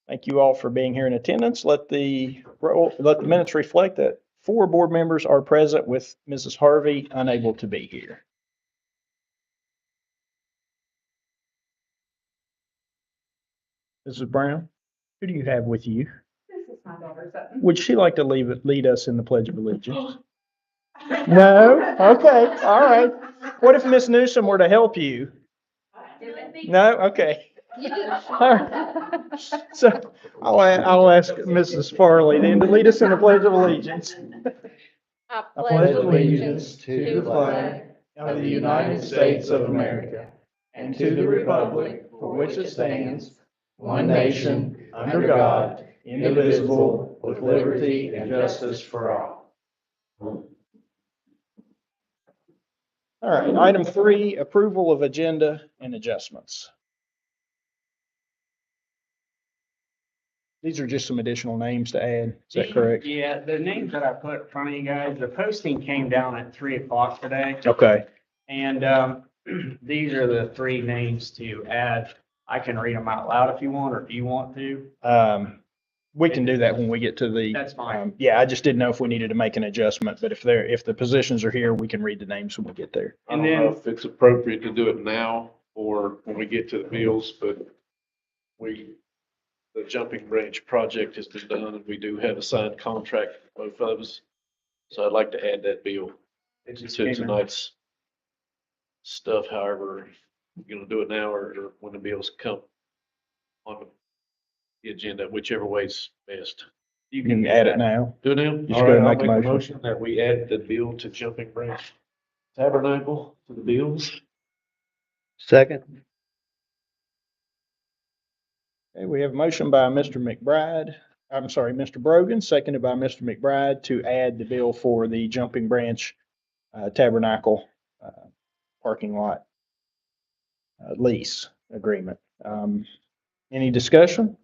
Thank you all for being here in attendance. Let the minutes reflect that 4 board members are present with Mrs. Harvey unable to be here. Mrs. Brown, who do you have with you? This is my daughter, Sutton. Would she like to lead us in the Pledge of Allegiance? No? Okay, all right. What if Miss Newsom were to help you? No? Okay. All right. So I'll ask Mrs. Farley then to lead us in the Pledge of Allegiance. I I pledge allegiance to the flag of the United States of America and to the republic for which it stands, one nation, under God, indivisible, with liberty and justice for all. All right, item 3, approval of agenda and adjustments. These are just some additional names to add. Is that correct? Yeah, the names that I put in front of you guys, the posting came down at 3 o'clock today. Okay. And these are the 3 names to add. I can read them out loud if you want, or if you want to. We can do that when we get to the. That's fine. Yeah, I just didn't know if we needed to make an adjustment, but if the positions are here, we can read the names when we get there. I don't know if it's appropriate to do it now or when we get to the bills, but the jumping branch project has been done and we do have a signed contract for both of us. So I'd like to add that bill to tonight's stuff. However, you're gonna do it now or when the bills come on the agenda, whichever way's best. You can add it now. Do it now? Just All go right, and I'll make a make a motion. motion that we add the bill to Jumping Branch Tabernacle to the bills. Second. Okay, we have a motion by Mr. Brogan, seconded by Mr. McBride to add the bill for the Jumping Branch Tabernacle parking lot lease agreement. Any discussion?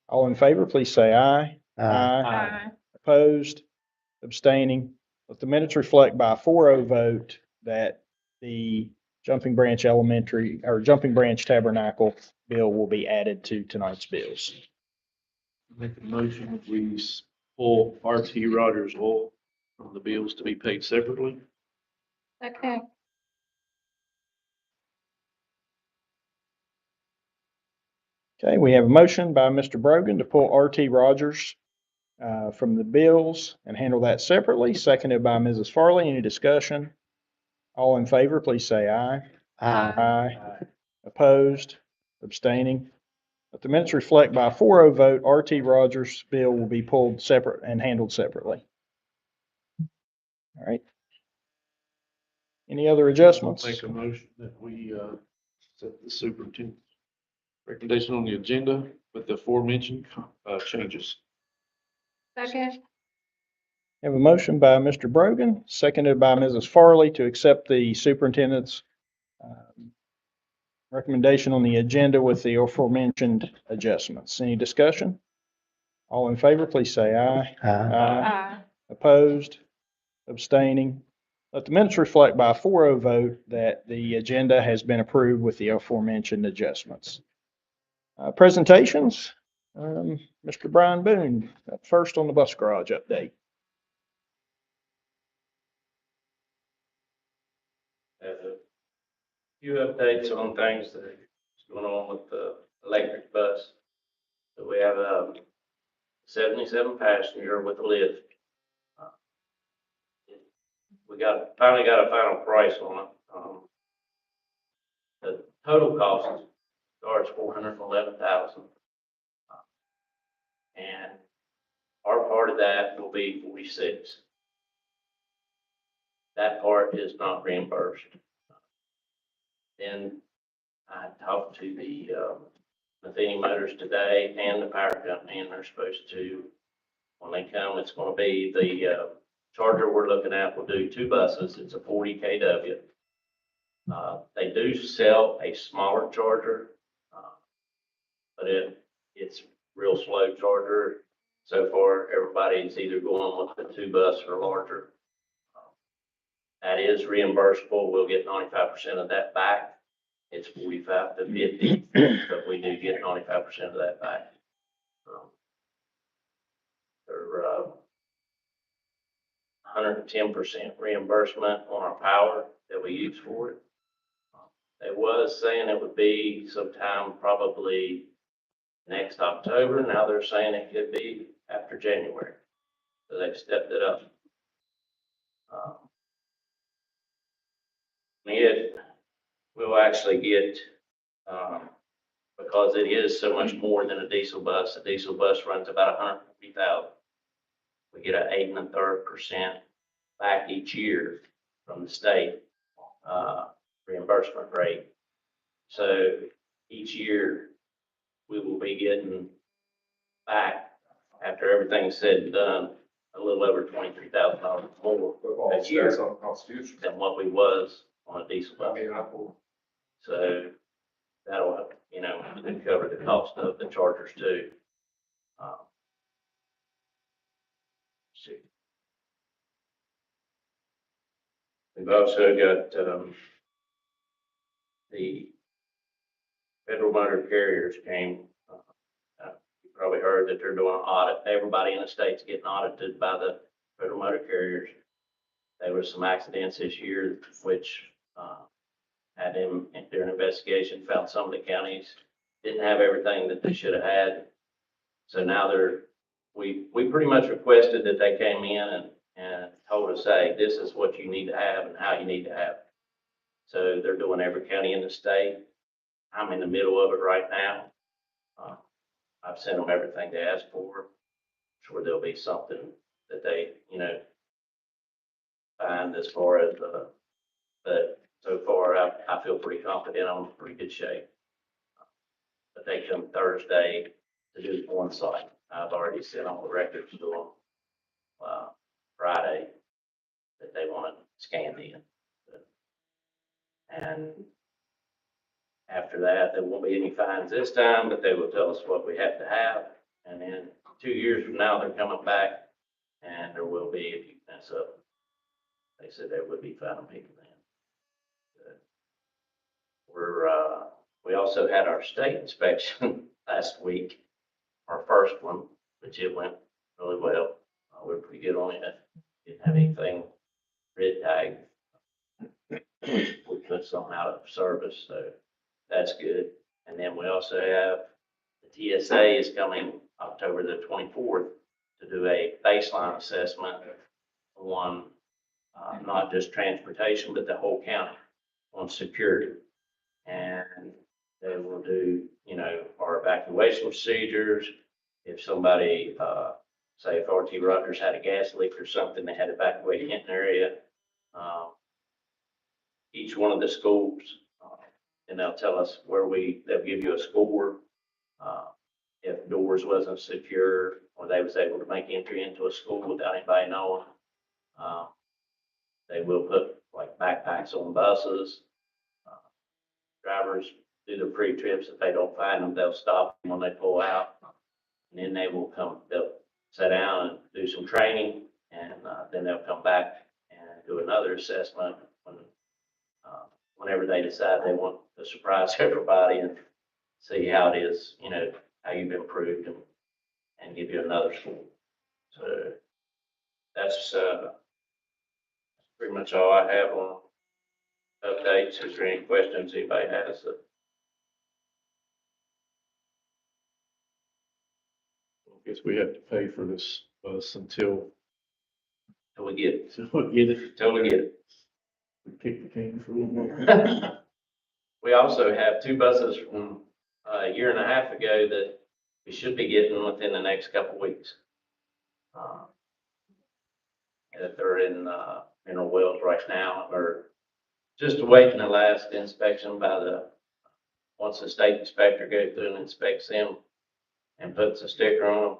All in favor, please say aye. Aye. Opposed, abstaining. Let the minutes reflect by a 4-0 vote that the Jumping Branch Tabernacle bill will be added to tonight's bills. Make a motion that we pull RT Rogers Oil from the bills to be paid separately. Okay. Okay, we have a motion by Mr. Brogan to pull RT Rogers from the bills and handle that separately, seconded by Mrs. Farley. Any discussion? All in favor, please say aye. Aye. Opposed, abstaining. Let the minutes reflect by a 4-0 vote, RT Rogers' bill will be pulled separate and handled separately. All right. Any other adjustments? I'll make a motion that we set the superintendent's recommendation on the agenda with the aforementioned changes. Second. Have a motion by Mr. Brogan, seconded by Mrs. Farley to accept the superintendent's recommendation on the agenda with the aforementioned adjustments. Any discussion? All in favor, please say aye. Aye. Opposed, abstaining. Let the minutes reflect by a 4-0 vote that the agenda has been approved with the aforementioned adjustments. Presentations, Mr. Brian Boone, up first on the bus garage update. A few updates on things that are going on with the electric bus. So we have a 77 passenger with a lift. We finally got a final price on it. The total cost starts $411,000. And our part of that will be 46. That part is not reimbursed. Then I talked to the Matheny Motors today and the power company, and they're supposed to, when they come, it's going to be the charger we're looking at will do 2 buses. It's a 40 kW. They do sell a smaller charger, but it's real slow charger. So far, everybody's either going with the 2 bus or larger. That is reimbursable. We'll get 95% of that back. It's 45 to 50, but we do get 95% of that back. They're, 110% reimbursement on our power that we use for it. They was saying it would be sometime probably next October. Now they're saying it could be after January. So they've stepped it up. We'll actually get, because it is so much more than a diesel bus. A diesel bus runs about 150,000. We get an 8 1/3% back each year from the state, reimbursement rate. So each year, we will be getting back, after everything's said and done, a little over $23,000 more a year than what we was on a diesel bus. So that'll, cover the cost of the chargers too. See. We've also got, the Federal Motor Carriers came, you probably heard that they're doing an audit. Everybody in the state's getting audited by the Federal Motor Carriers. There were some accidents this year, which, had them, in an investigation, found some of the counties didn't have everything that they should have had. So now we pretty much requested that they came in and told us, hey, this is what you need to have and how you need to have it. So they're doing every county in the state. I'm in the middle of it right now. I've sent them everything they asked for. Sure there'll be something that they, find as far as, but so far I feel pretty confident I'm in pretty good shape. But they come Thursday to do one site. I've already sent all the records to them, Friday that they want to scan in. And after that, there won't be any fines this time, but they will tell us what we have to have. And then 2 years from now, they're coming back and there will be, if you mess up, they said there would be fining people then. We also had our state inspection last week, our first one, which it went really well. We're pretty good on it. Didn't have anything red tag. We put some out of service, so that's good. And then we also have the TSA is coming October the 24th to do a baseline assessment on not just transportation, but the whole county on security. And they will do, our evacuation procedures. If somebody, say if RT Rogers had a gas leak or something, they had to evacuate in an area. Each one of the schools, and they'll tell us they'll give you a score. If doors wasn't secure or they was able to make entry into a school without anybody knowing, they will put like backpacks on buses. Drivers do their pre-trips. If they don't find them, they'll stop them when they pull out. And then they'll sit down and do some training, and then they'll come back and do another assessment whenever they decide they want to surprise everybody and see how it is, how you've improved and give you another score. So that's pretty much all I have on updates. Is there any questions anybody has? I guess we have to pay for this bus until Till we get it. we get it. Till we get it. We kick the can for a little more. We also have 2 buses from a year and a half ago that we should be getting within the next couple weeks. That they're in Mineral Wells right now. We're just awaiting the last inspection once the state inspector goes through and inspects them and puts a sticker on them,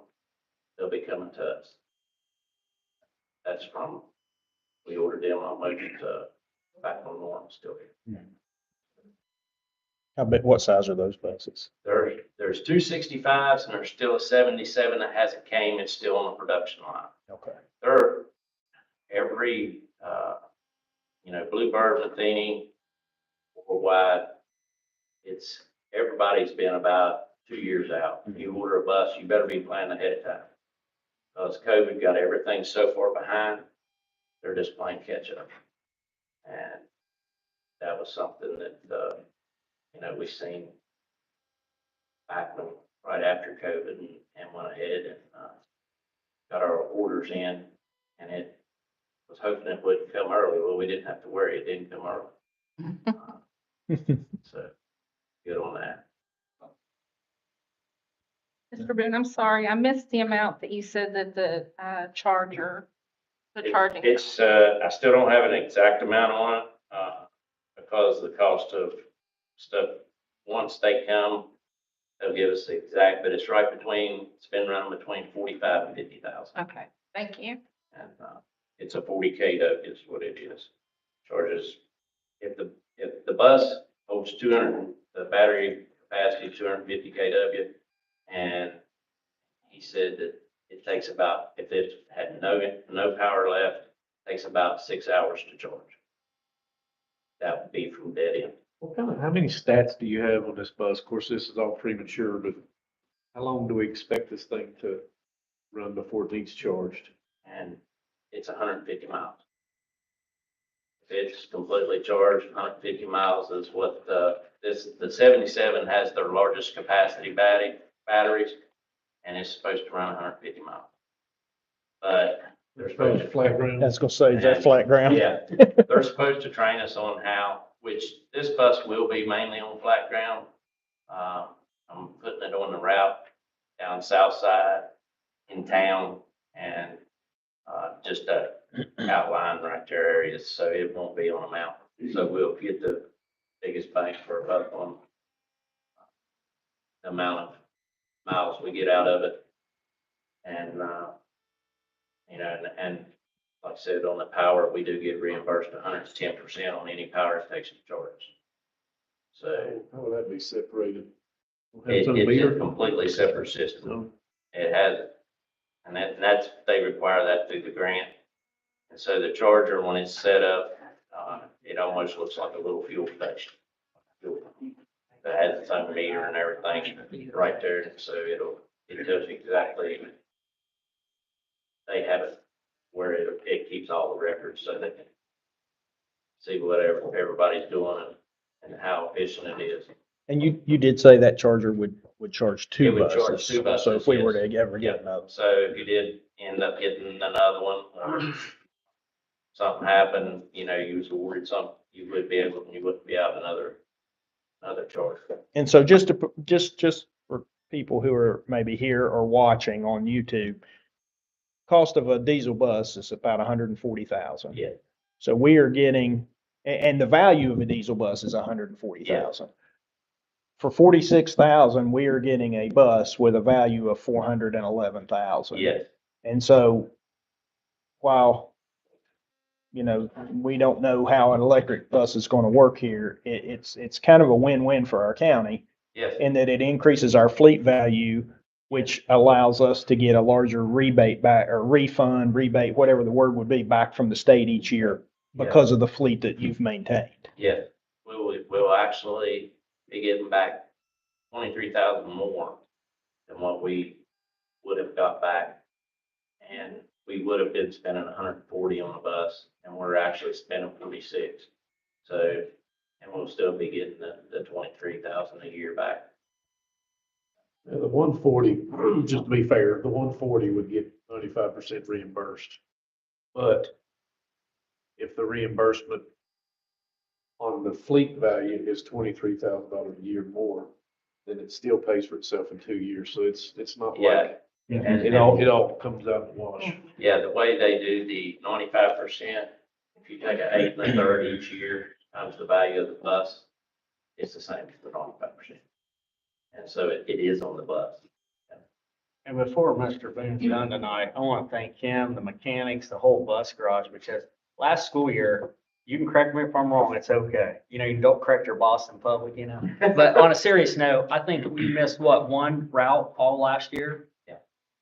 they'll be coming to us. That's we ordered them on motion to back on norm still here. What size are those buses? There's 2 65s and there's still a 77 that hasn't came. It's still on the production line. Okay. They're every, Bluebird, Matheny, worldwide, everybody's been about 2 years out. If you order a bus, you better be planning ahead of time. because COVID got everything so far behind, they're just playing catch up. And that was something that, we seen back when, right after COVID and went ahead and, got our orders in, and it was hoping it wouldn't come early. Well, we didn't have to worry. It didn't come early. So good on that. Mr. Boone, I'm sorry, I missed the amount that you said that the charger, the charging. It's, I still don't have an exact amount on it, because the cost of stuff, once they come, they'll give us the exact, but it's right between, it's been running between 45 and 50,000. Okay, thank you. And, it's a 40 kW is what it is. Charges, if the bus holds 200, the battery capacity is 250 kW. And he said that it takes about, if it had no power left, it takes about 6 hours to charge. That would be from dead end. How many stats do you have on this bus? Of course, this is all premature, but how long do we expect this thing to run before it needs charged? And it's 150 miles. If it's completely charged, 150 miles is what the 77 has their largest capacity batteries, and it's supposed to run 150 miles. But they're supposed to, Flat ground? I was gonna say, is that flat ground? yeah, they're supposed to train us on how, which this bus will be mainly on flat ground. I'm putting it on the route down south side in town and, just a outline right there areas, so it won't be on a mountain. So we'll get the biggest bang for a buck on the amount of miles we get out of it. And, and like I said, on the power, we do get reimbursed 110% on any power station charge. So How would that be separated? it's a completely separate system. It has, and that's, they require that through the grant. And so the charger, when it's set up, it almost looks like a little fuel station. That has its own meter and everything right there, and so it tells you exactly. They have it where it keeps all the records so they can see what everybody's doing and how efficient it is. And you did say that charger would charge It two would charge buses. two buses, So if we were yes. to ever get another. So if you did end up getting another one, or something happened, you was awarded something, you wouldn't be out another charge. And so just for people who are maybe here or watching on YouTube, cost of a diesel bus is about 140,000. Yeah. So we are getting, and the value of a diesel bus is 140,000. For 46,000, we are getting a bus with a value of 411,000. Yes, And so while, we don't know how an electric bus is going to work here, it's kind of a win-win for our county yes, in that it increases our fleet value, which allows us to get a larger rebate back or refund, rebate, whatever the word would be, back from the state each year because of the fleet that you've maintained. yes. We'll actually be getting back 23,000 more than what we would have got back. And we would have been spending 140 on the bus, and we're actually spending 46. So, and we'll still be getting the 23,000 a year back. Now, the 140, just to be fair, the 140 would get 95% reimbursed. But if the reimbursement on the fleet value is $23,000 a year more, then it still pays for itself in 2 years. So it's not like And it all comes out in the wash. yeah, the way they do the 95%, if you take an 8 and a third each year times the value of the bus, it's the same for 95%. And so it is on the bus. And before Mr. Boone's done tonight, I want to thank him, the mechanics, the whole bus garage, because last school year, you can correct me if I'm wrong, it's okay. You don't correct your boss in public, But on a serious note, I think we missed one route all last year? Yeah.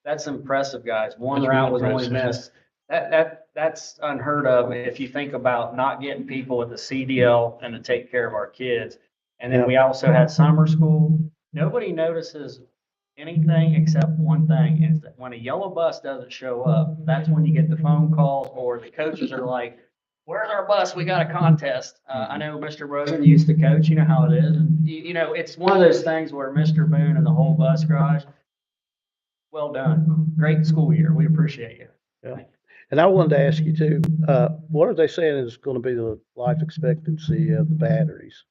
That's impressive, guys. One That's route was really only impressive. missed. That's unheard of if you think about not getting people with the CDL and to take care of our kids. And then we also had summer school. Nobody notices anything except one thing, is that when a yellow bus doesn't show up, that's when you get the phone calls, or the coaches are like, where's our bus? We got a contest. I know Mr. Rosen used to coach, you know how it is. And you know, it's one of those things where Mr. Boone and the whole bus garage, well done. Great school year. We appreciate you. And I wanted to ask you too, what are they saying is gonna be the life expectancy of the batteries?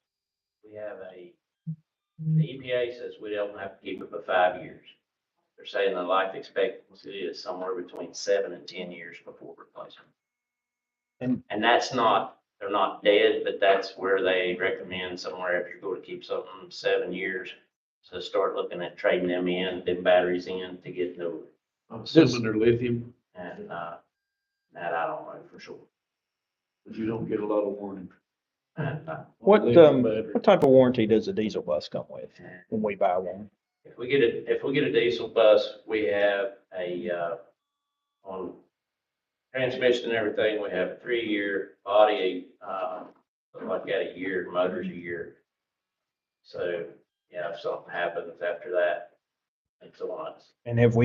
We have the EPA says we don't have to keep it for 5 years. They're saying the life expectancy is somewhere between 7 and 10 years before replacement. And that's not, they're not dead, but that's where they recommend somewhere if you're going to keep something 7 years. So start looking at trading them batteries in to get new. I'm assuming they're lithium, And, that I don't know for sure. but you don't get a lot of warning. And, What, Lithium battery. what type of warranty does a diesel bus come with when we buy one? if we get a diesel bus, we have on transmission and everything, we have a 3-year body, like at a year, motors a year. So, yeah, if something happens after that, it's on us. And have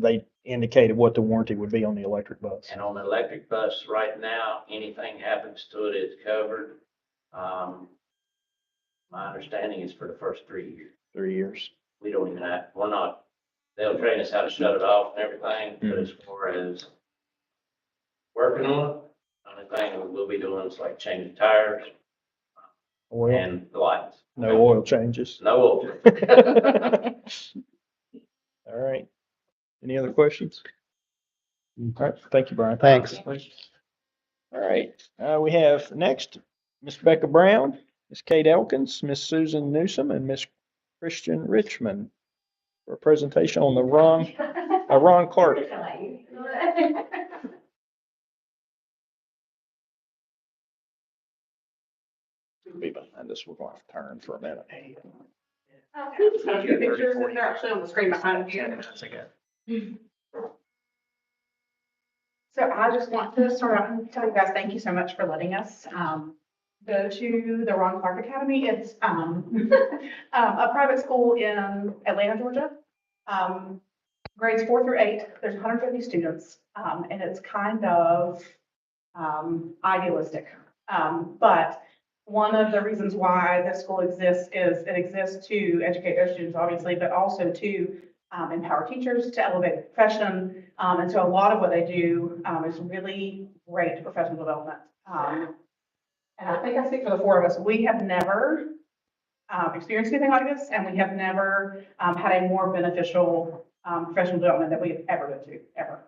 they indicated what the warranty would be on the electric bus? And on the electric bus right now, anything happens to it, it's covered. My understanding is for the first 3 years. 3 years. We don't even have, we're not, they'll train us how to shut it off and everything, but as far as working on it, the only thing we'll be doing is like changing tires Oil, and the lights. no oil changes. No oil. All right. Any other questions? All right, thank you, Brian. Thanks. All right, we have next, Miss Becca Brown, Miss Kate Elkins, Miss Susan Newsom, and Miss Christian Richmond for a presentation on the Ron Clark. Be behind us, we're going to have to turn for a minute. Pictures, they're actually on the screen behind you. That's okay. So I just want to start out and tell you guys, thank you so much for letting us, go to the Ron Clark Academy. It's, a private school in Atlanta, Georgia. Grades 4 through 8, there's 150 students, and it's kind of, idealistic. But one of the reasons why this school exists is it exists to educate those students, obviously, but also to empower teachers to elevate the profession. And so a lot of what they do is really great professional development. And I think I speak for the 4 of us, we have never experienced anything like this, and we have never had a more beneficial professional development that we've ever been to, ever.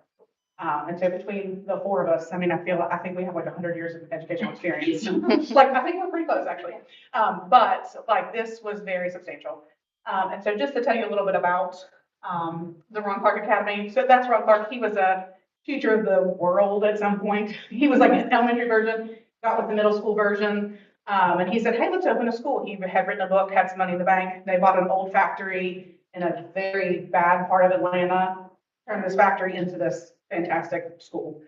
And so between the 4 of us, I mean, I think we have like 100 years of educational experience. Like, I think we're pretty close, actually. But like, this was very substantial. And so just to tell you a little bit about the Ron Clark Academy. So that's Ron Clark. He was a teacher of the world at some point. He was like an elementary version, got with the middle school version. And he said, hey, let's open a school. He had written a book, had some money in the bank. They bought an old factory in a very bad part of Atlanta, turned this factory into this fantastic school.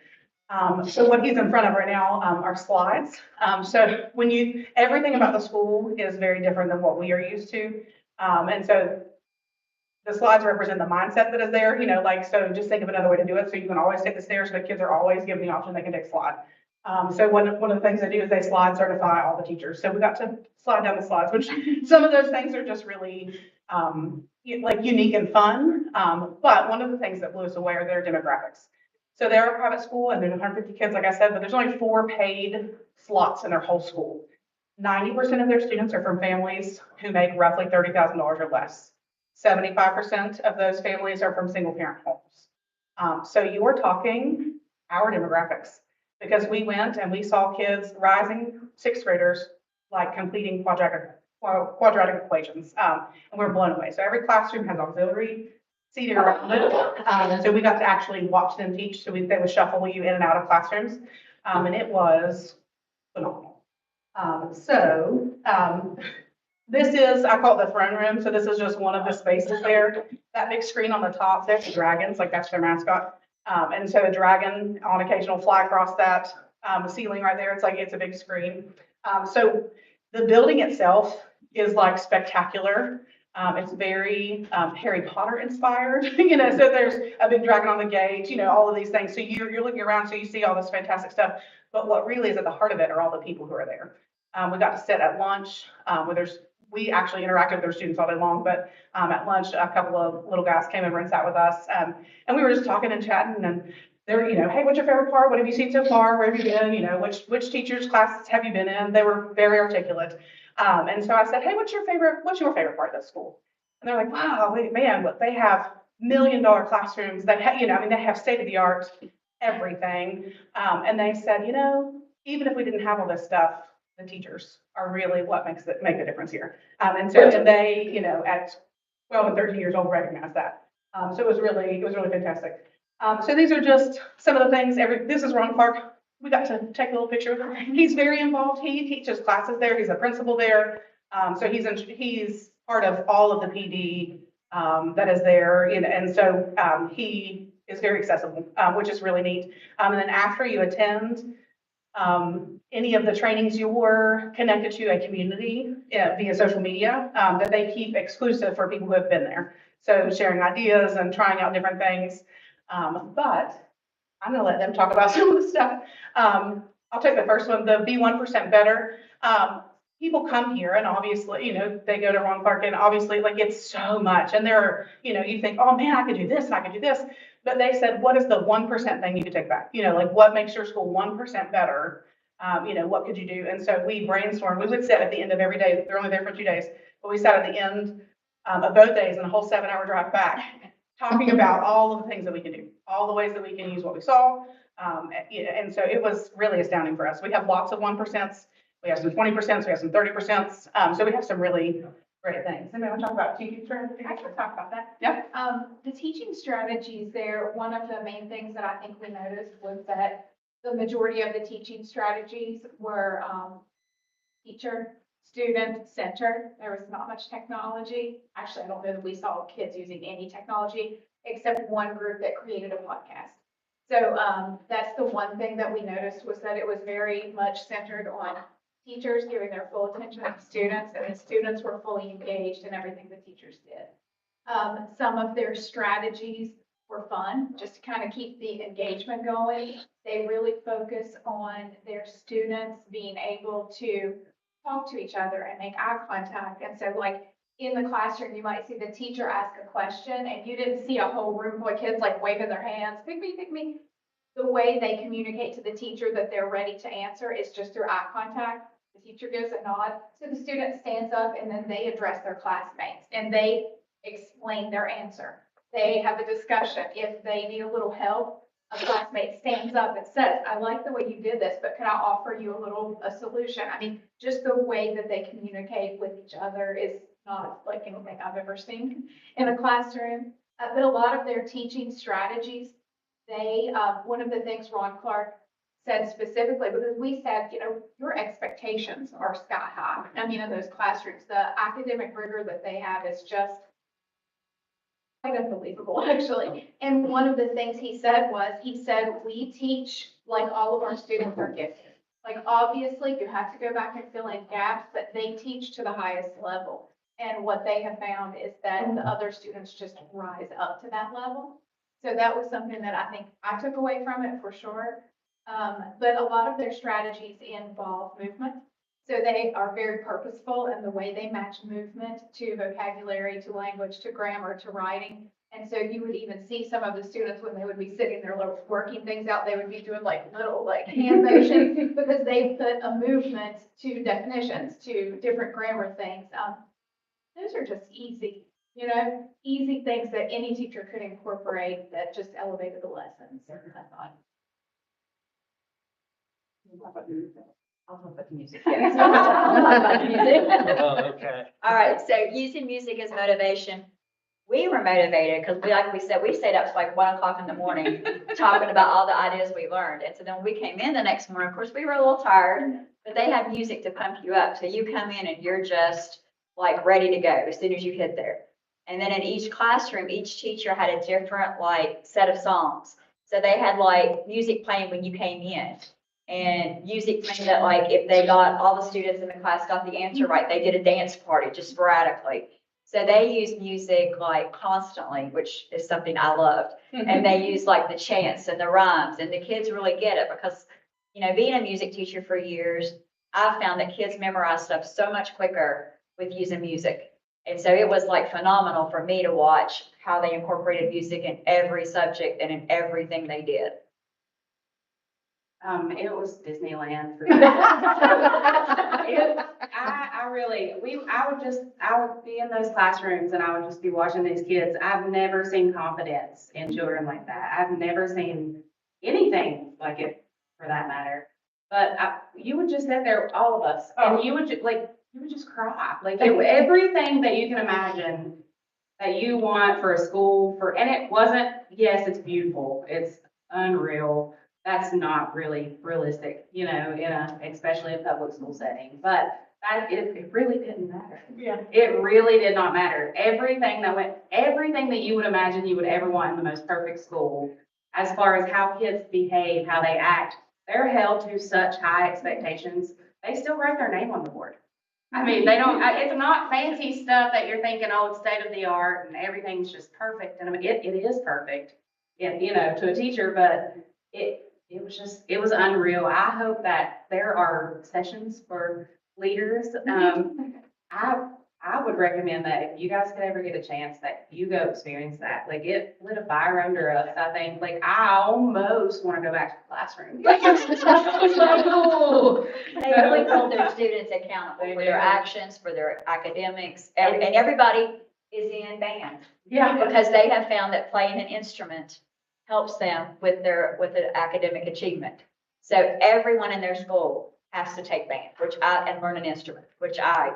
So what he's in front of right now are slides. So everything about the school is very different than what we are used to. And so the slides represent the mindset that is there, like, so just think of another way to do it. So you can always take the stairs, but kids are always given the option they can take a slide. So one of the things they do is they slide certify all the teachers. So we got to slide down the slides, which some of those things are just really like unique and fun. But one of the things that blew us away are their demographics. So they're a private school and there's 150 kids, like I said, but there's only 4 paid slots in their whole school. 90% of their students are from families who make roughly $30,000 or less. 75% of those families are from single parent homes. So you are talking our demographics, because we went and we saw kids, rising 6th graders, like completing quadratic equations, and we were blown away. So every classroom has auxiliary seating around it. And so we got to actually watch them teach. So they would shuffle you in and out of classrooms. And it was phenomenal. This is, I call it the throne room. So this is just one of the spaces there. That big screen on the top, there's the dragons, like that's their mascot. And so a dragon on occasion will fly across that ceiling right there. It's a big screen. So the building itself is like spectacular. It's very Harry Potter inspired, so there's a big dragon on the gate, all of these things. So you're looking around, so you see all this fantastic stuff. But what really is at the heart of it are all the people who are there. We got to sit at lunch, we actually interacted with our students all day long, but at lunch, a couple of little guys came over and sat with us. And we were just talking and chatting, and they were, hey, what's your favorite part? What have you seen so far? Where have you been? Which teachers' classes have you been in? They were very articulate. And so I said, hey, what's your favorite part of the school? And they're like, wow, wait, man, look, they have $1 million classrooms that they have state-of-the-art everything. And they said, even if we didn't have all this stuff, the teachers are really what make the difference here. And they, at 12 and 13 years old, recognize that. So it was really fantastic. So these are just some of the things. This is Ron Clark. We got to take a little picture of him. He's very involved. He teaches classes there. He's a principal there. So he's part of all of the PD that is there. And so he is very accessible, which is really neat. And then after you attend any of the trainings, you're connected to a community via social media that they keep exclusive for people who have been there. So sharing ideas and trying out different things. But I'm going to let them talk about some of the stuff. I'll take the first one, the Be 1% Better. People come here and obviously, they go to Ron Clark and obviously it's so much. And you think, oh man, I could do this and I could do this. But they said, what is the 1% thing you could take back? What makes your school 1% better? What could you do? And so we brainstormed. We would sit at the end of every day. They're only there for 2 days, but we sat at the end of both days and a whole 7-hour drive back, talking about all of the things that we can do, all the ways that we can use what we saw. And so it was really astounding for us. We have lots of 1%. We have some 20%. We have some 30%. So we have some really great things. Anybody want to talk about teaching strategies? I can talk about that. Yeah. The teaching strategies there, one of the main things that I think we noticed was that the majority of the teaching strategies were teacher, student centered. There was not much technology. Actually, I don't know that we saw kids using any technology except one group that created a podcast. So that's the one thing that we noticed was that it was very much centered on teachers giving their full attention to students, and the students were fully engaged in everything the teachers did. Some of their strategies were fun, just to kind of keep the engagement going. They really focus on their students being able to talk to each other and make eye contact. And so in the classroom, you might see the teacher ask a question and you didn't see a whole room full of kids waving their hands, pick me, pick me. The way they communicate to the teacher that they're ready to answer is just through eye contact. The teacher gives a nod. So the student stands up and then they address their classmates and they explain their answer. They have a discussion. If they need a little help, a classmate stands up and says, I like the way you did this, but can I offer you a solution? I mean, just the way that they communicate with each other is not like anything I've ever seen in a classroom. But a lot of their teaching strategies, one of the things Ron Clark said specifically, because we said, your expectations are sky high. I mean, in those classrooms, the academic rigor that they have is just quite unbelievable, actually. And one of the things he said, we teach like all of our students are gifted. Obviously, you have to go back and fill in gaps, but they teach to the highest level. And what they have found is that the other students just rise up to that level. So that was something that I think I took away from it for sure. But a lot of their strategies involve movement. So they are very purposeful in the way they match movement to vocabulary, to language, to grammar, to writing. And so you would even see some of the students when they would be sitting there working things out, they would be doing little hand motions because they put a movement to definitions, to different grammar things. Those are just easy things that any teacher could incorporate that just elevated the lessons, I thought. I'll talk about the music. Oh, okay. All right, so using music as motivation. We were motivated because we said, we stayed up till 1 o'clock in the morning talking about all the ideas we learned. And so then when we came in the next morning, of course, we were a little tired, but they had music to pump you up. So you come in and you're just ready to go as soon as you hit there. And then in each classroom, each teacher had a different set of songs. So they had music playing when you came in. And music playing that if they got all the students in the class got the answer right, they did a dance party just sporadically. So they use music like constantly, which is something I loved. And they use like the chants and the rhymes, and the kids really get it because, you know, being a music teacher for years, I found that kids memorize stuff so much quicker with using music. And so it was like phenomenal for me to watch how they incorporated music in every subject and in everything they did. It was Disneyland. for me. I would be in those classrooms and I would just be watching these kids. I've never seen confidence in children like that. I've never seen anything like it for that matter. But you would just sit there, all of us, and you would just cry. Like everything that you can imagine that you want for a school and it wasn't, yes, it's beautiful. It's unreal. That's not really realistic, you know, especially a public school setting, but it really didn't matter. Yeah. It really did not matter. Everything that you would imagine you would ever want in the most perfect school, as far as how kids behave, how they act, they're held to such high expectations. They still write their name on the board. I mean, they don't, it's not fancy stuff that you're thinking, oh, it's state of the art and everything's just perfect. And I mean, it is perfect, you know, to a teacher, but it was unreal. I hope that there are sessions for leaders. I would recommend that if you guys could ever get a chance that you go experience that. Like it lit a fire under us, I think. Like I almost want to go back to the classroom. They really hold their students accountable for their actions, for their academics, and everybody is in band. Yeah. Because they have found that playing an instrument helps them with their academic achievement. So everyone in their school has to take band, and learn an instrument, which I,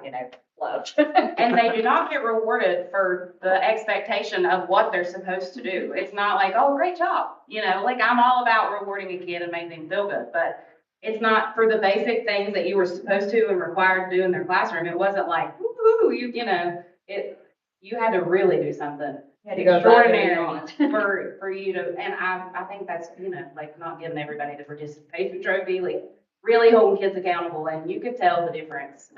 loved. And they do not get rewarded for the expectation of what they're supposed to do. It's not like, oh, great job. Like I'm all about rewarding a kid and making them feel good, but it's not for the basic things that you were supposed to and required to do in their classroom. It wasn't like, woo-hoo, you had to really do something You had to go above and extraordinary for you to, and I think that's, like not giving everybody the participation trophy, like really holding kids accountable, and you could tell the difference.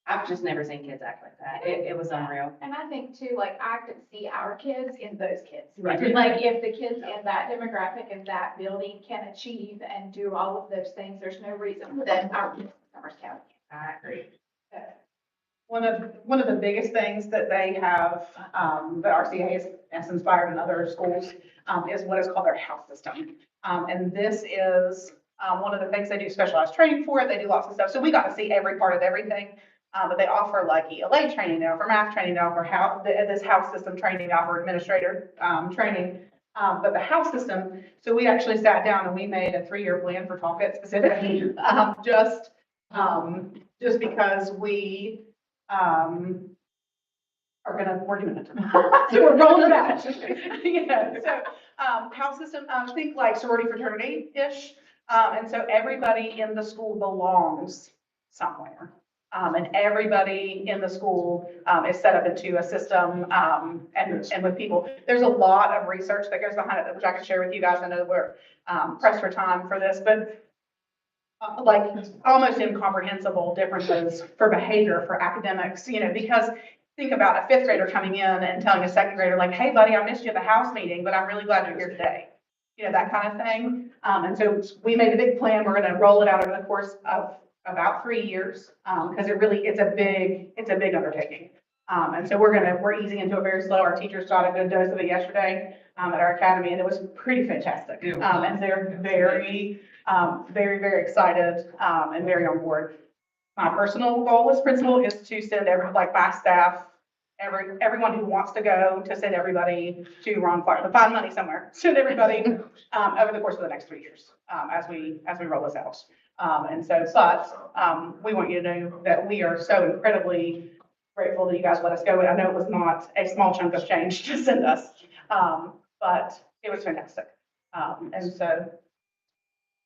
I've just never seen kids act like that. It was unreal. And I think too, like, I could see our kids in those kids. Right. Like, if the kids in that demographic in that building can achieve and do all of those things, there's no reason that our kids in Summers County can't. I agree. One of the biggest things that they have, that RCA has inspired in other schools, is what is called their house system. And this is, one of the things they do specialized training for it. They do lots of stuff. So we got to see every part of everything. But they offer like ELA training, they offer math training, they offer this house system training, they offer administrator, training. But the house system, so we actually sat down and we made a 3-year plan for Talkit specifically, just because we, we're doing it. So we're rolling it out. So, house system, think like sorority fraternity-ish. And so everybody in the school belongs somewhere. And everybody in the school, is set up into a system, and with people. There's a lot of research that goes behind it, which I can share with you guys. I know we're, pressed for time for this, but like almost incomprehensible differences for behavior, for academics, because think about a 5th grader coming in and telling a 2nd grader, like, hey buddy, I missed you at the house meeting, but I'm really glad you're here today. That kind of thing. And so we made a big plan. We're going to roll it out over the course of about 3 years, because it's a big undertaking. And so we're easing into it very slow. Our teachers got a good dose of it yesterday, at our academy, and it was pretty fantastic. And they're very, very, very excited, and very on board. My personal goal as principal is to send my staff, everyone who wants to go, to send everybody to Ron Clark, to find money somewhere, send everybody, over the course of the next 3 years, as we roll this out. We want you to know that we are so incredibly grateful that you guys let us go. I know it was not a small chunk of change to send us, but it was fantastic. And so,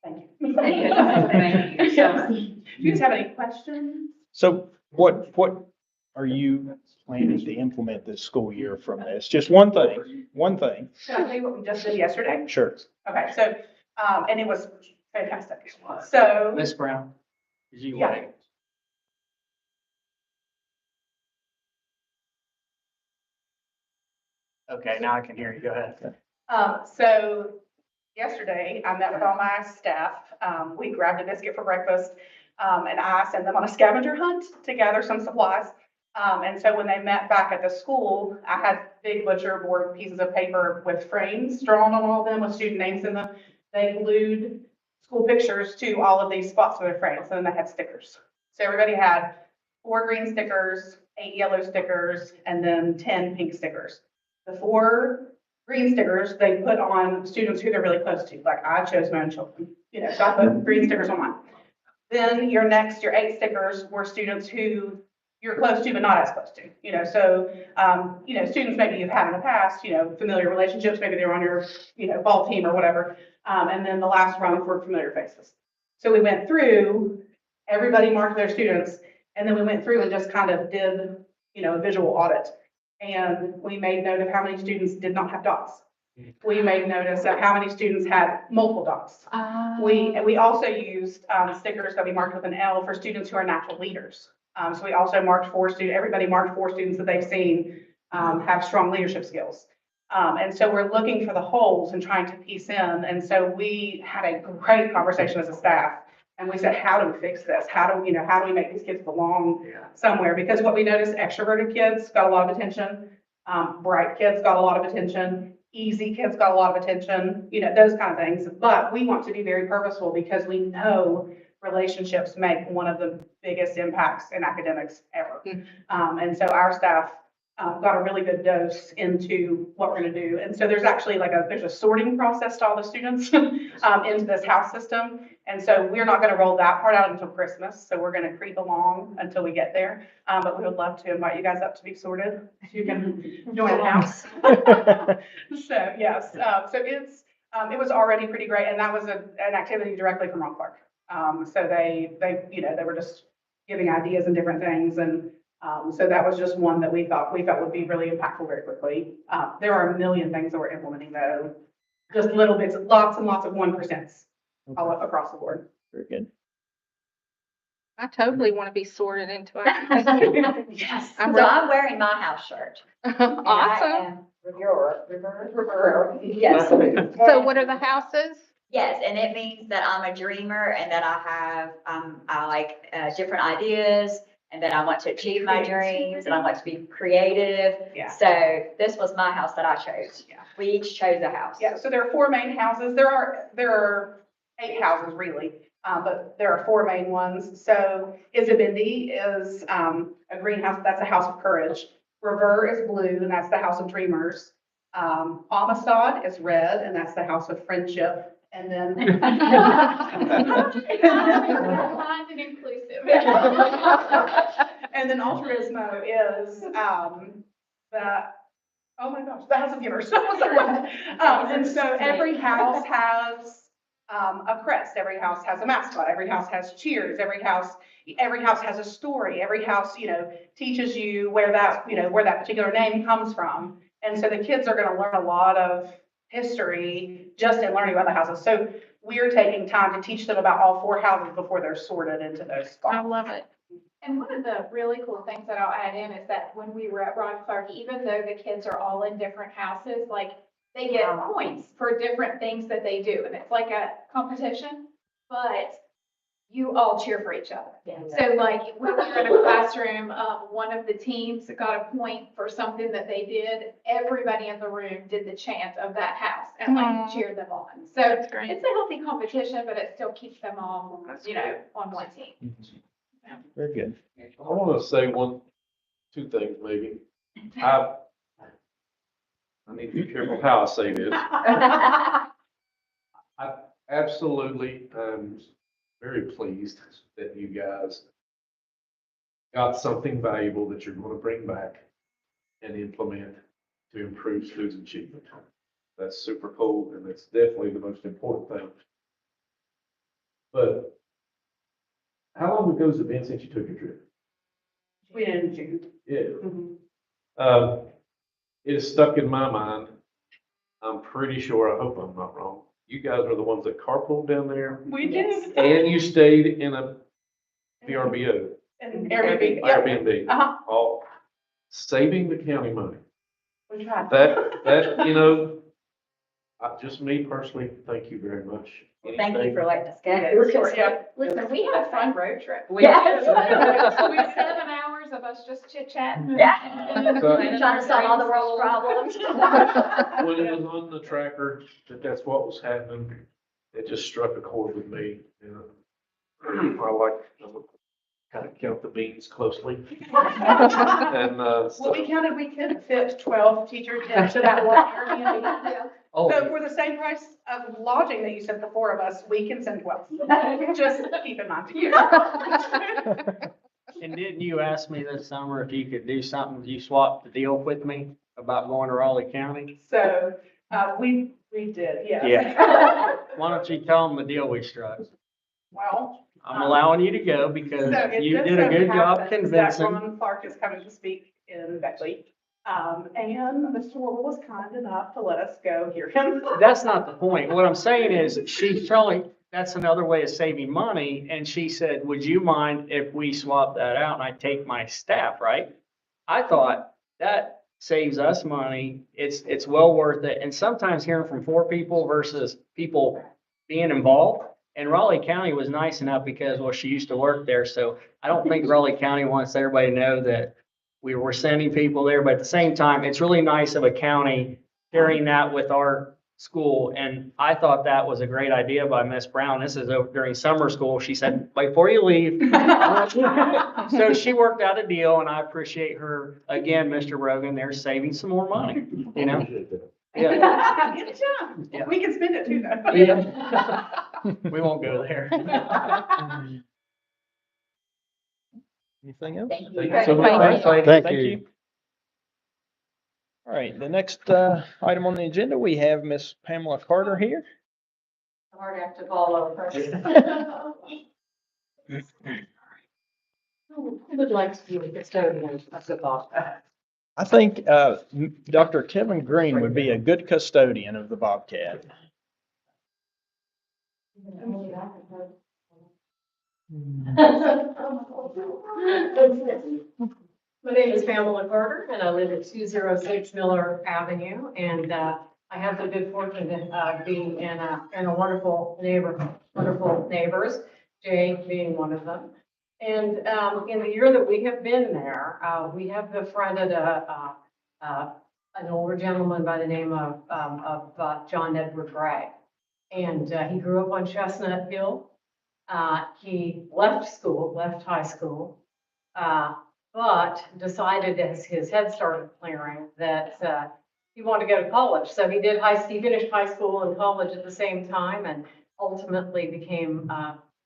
thank you. Thank you so much. Do you guys have any questions? So what are you planning to implement this school year from this? Just one thing. Can I tell you what we just did yesterday? Sure. Okay, so, and it was fantastic. So, Ms. Brown, did you Yeah. wait? Okay, now I can hear you. Go ahead. So yesterday, I met with all my staff. We grabbed a biscuit for breakfast, and I sent them on a scavenger hunt to gather some supplies. And so when they met back at the school, I had big butcher board pieces of paper with frames drawn on all of them with student names in them. They glued school pictures to all of these spots for their frames, and then they had stickers. So everybody had 4 green stickers, 8 yellow stickers, and then 10 pink stickers. The 4 green stickers, they put on students who they're really close to, like I chose my own children, so I put green stickers on mine. Then your 8 stickers were students who you're close to, but not as close to, so, students maybe you've had in the past, familiar relationships, maybe they were on your, ball team or whatever. And then the last rung were familiar faces. So we went through, everybody marked their students, and then we went through and just kind of did, a visual audit. And we made note of how many students did not have dots. We made notice of how many students had multiple dots. We also used stickers that we marked with an L for students who are natural leaders. So we also marked 4 students, everybody marked 4 students that they've seen have strong leadership skills. And so we're looking for the holes and trying to piece in. And so we had a great conversation as a staff. And we said, how do we fix this? How do we make these kids belong somewhere? Because what we noticed, extroverted kids got a lot of attention. Bright kids got a lot of attention. Easy kids got a lot of attention, those kind of things. But we want to be very purposeful because we know relationships make one of the biggest impacts in academics ever. And so our staff got a really good dose into what we're going to do. And so there's actually there's a sorting process to all the students into this house system. And so we're not going to roll that part out until Christmas. So we're going to creep along until we get there. But we would love to invite you guys up to be sorted so you can join the house. So yes, so it was already pretty great. And that was an activity directly from Ron Clark. So they were just giving ideas and different things. And so that was just one that we felt would be really impactful very quickly. There are a million things that we're implementing though, just little bits, lots and lots of 1% all across the board. Very good. I totally want to be sorted into it. Yes. I'm So I'm wearing my house shirt. And I awesome. am Rivera. Yes. So what are the houses? Yes, and it means that I'm a dreamer and that I like different ideas and that I want to achieve my dreams and I want to be creative. Yeah. So this was my house that I chose. Yeah. We each chose a house. Yeah, so there are 4 main houses. There are 8 houses really, but there are 4 main ones. So Isabindi is a greenhouse, that's a house of courage. Revere is blue, and that's the house of dreamers. Amistad is red, and that's the house of friendship. And then Kind and inclusive. and then Altruismo is oh my gosh, the house of givers. And so every house has a crest, every house has a mascot, every house has cheers, every house has a story, every house, teaches you where that particular name comes from. And so the kids are going to learn a lot of history just in learning about the houses. So we're taking time to teach them about all 4 houses before they're sorted into those spots. I love it. And one of the really cool things that I'll add in is that when we were at Ron Clark, even though the kids are all in different houses, they get points for different things that they do. And it's like a competition, but you all cheer for each other. So when we were in a classroom, one of the teams got a point for something that they did. Everybody in the room did the chant of that house and cheered them on. So That's great. it's a healthy competition, but it still keeps them all, on one team. Very good. I want to say 2 things maybe. I need to be careful how I say this. I absolutely am very pleased that you guys got something valuable that you're going to bring back and implement to improve students' achievement. That's super cool, and that's definitely the most important thing. But how long ago has it been since you took a trip? We did in June. Yeah. It is stuck in my mind. I'm pretty sure, I hope I'm not wrong. You guys are the ones that carpooled down there We did. and you stayed in a VRBO, And Airbnb. Yep. Airbnb. Uh-huh. All saving the county money. We tried. Just me personally, thank you very much. Thank you for letting us go. Yeah. Listen, we had a fun road trip. Yes. We had 7 hours of us just chit chatting. Yeah. Trying to solve all the world's problems. When it was on the tracker, that's what was happening, it just struck a chord with me, you know. Kind of count the beans closely. And, Well, we could fit 12 teachers into that one Airbnb. Oh, So for the same price of lodging that you sent the 4 of us, we can send 12. Just keep in mind. and didn't you ask me this summer if you could do something, you swapped the deal with me about going to Raleigh County? So, we did, yes. Yeah. Why don't you tell them the deal we struck? Well. I'm allowing you to go because So it you just did a so good job happens that convincing. Ron Clark is coming to speak in Beckley. And Mr. Worrell was kind enough to let us go hear him. That's not the point. What I'm saying is she's telling, that's another way of saving money. And she said, would you mind if we swap that out and I take my staff, right? I thought that saves us money. It's well worth it. And sometimes hearing from 4 people versus people being involved. And Raleigh County was nice enough because, well, she used to work there. So I don't think Raleigh County wants everybody to know that we were sending people there. But at the same time, it's really nice of a county sharing that with our school. And I thought that was a great idea by Miss Brown. This is during summer school. She said, before you leave. So she worked out a deal and I appreciate her. Again, Mr. Rogan, they're saving some more money, you know? Yeah. Good job. Yeah. We can spend it too, though. Yeah. We won't go there. Anything else? Thank you. Thank you so much. Thanks, lady. Thank Thank you. you. All right, the next item on the agenda, we have Miss Pamela Carter here. Hard act to follow. Who would like to be a custodian of the Bobcat? I think Dr. Kevin Green would be a good custodian of the Bobcat. My name is Pamela Carter, and I live at 206 Miller Avenue, and I have the good fortune to be in a wonderful neighbors, Jay being one of them. And in the year that we have been there, we have befriended an older gentleman by the name of John Edward Bragg. And he grew up on Chestnut Hill. He left high school, but decided as his head started clearing that he wanted to go to college. So he finished high school and college at the same time and ultimately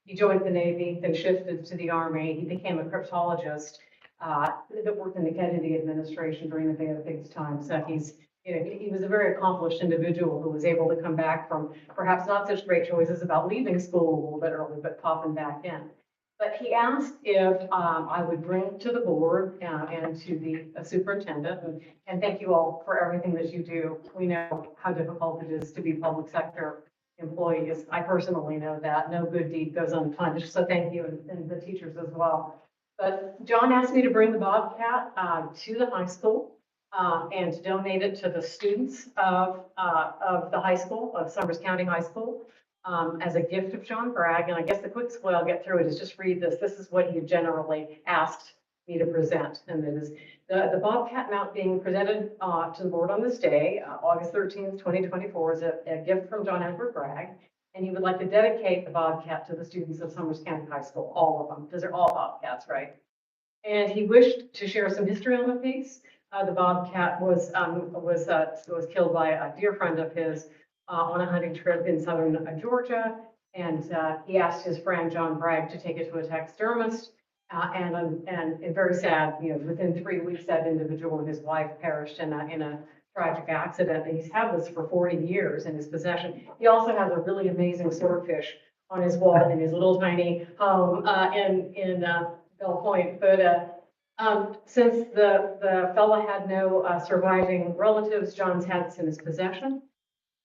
he joined the Navy, then shifted to the Army. He became a cryptologist that worked in the Kennedy administration during the Biggs time. So he was a very accomplished individual who was able to come back from perhaps not such great choices about leaving school a little bit early, but popping back in. But he asked if I would bring to the board and to the superintendent, and thank you all for everything that you do. We know how difficult it is to be public sector employees. I personally know that no good deed goes unpunished, so thank you, and the teachers as well. But John asked me to bring the Bobcat to the high school and to donate it to the students of the high school, of Summers County High School, as a gift of John Bragg. And I guess the quickest way I'll get through it is just read this. This is what he generally asked me to present. And it is the Bobcat mount being presented to the board on this day, August 13th, 2024, is a gift from John Edward Bragg. And he would like to dedicate the Bobcat to the students of Summers County High School, all of them, because they're all Bobcats, right? And he wished to share some history on the piece. The Bobcat was killed by a dear friend of his on a hunting trip in southern Georgia. And he asked his friend John Bragg to take it to a taxidermist. And very sad, within 3 weeks, that individual and his wife perished in a tragic accident. And he's had this for 40 years in his possession. He also has a really amazing swordfish on his wall in his little tiny home in Belle Point. But since the fella had no surviving relatives, John's had this in his possession.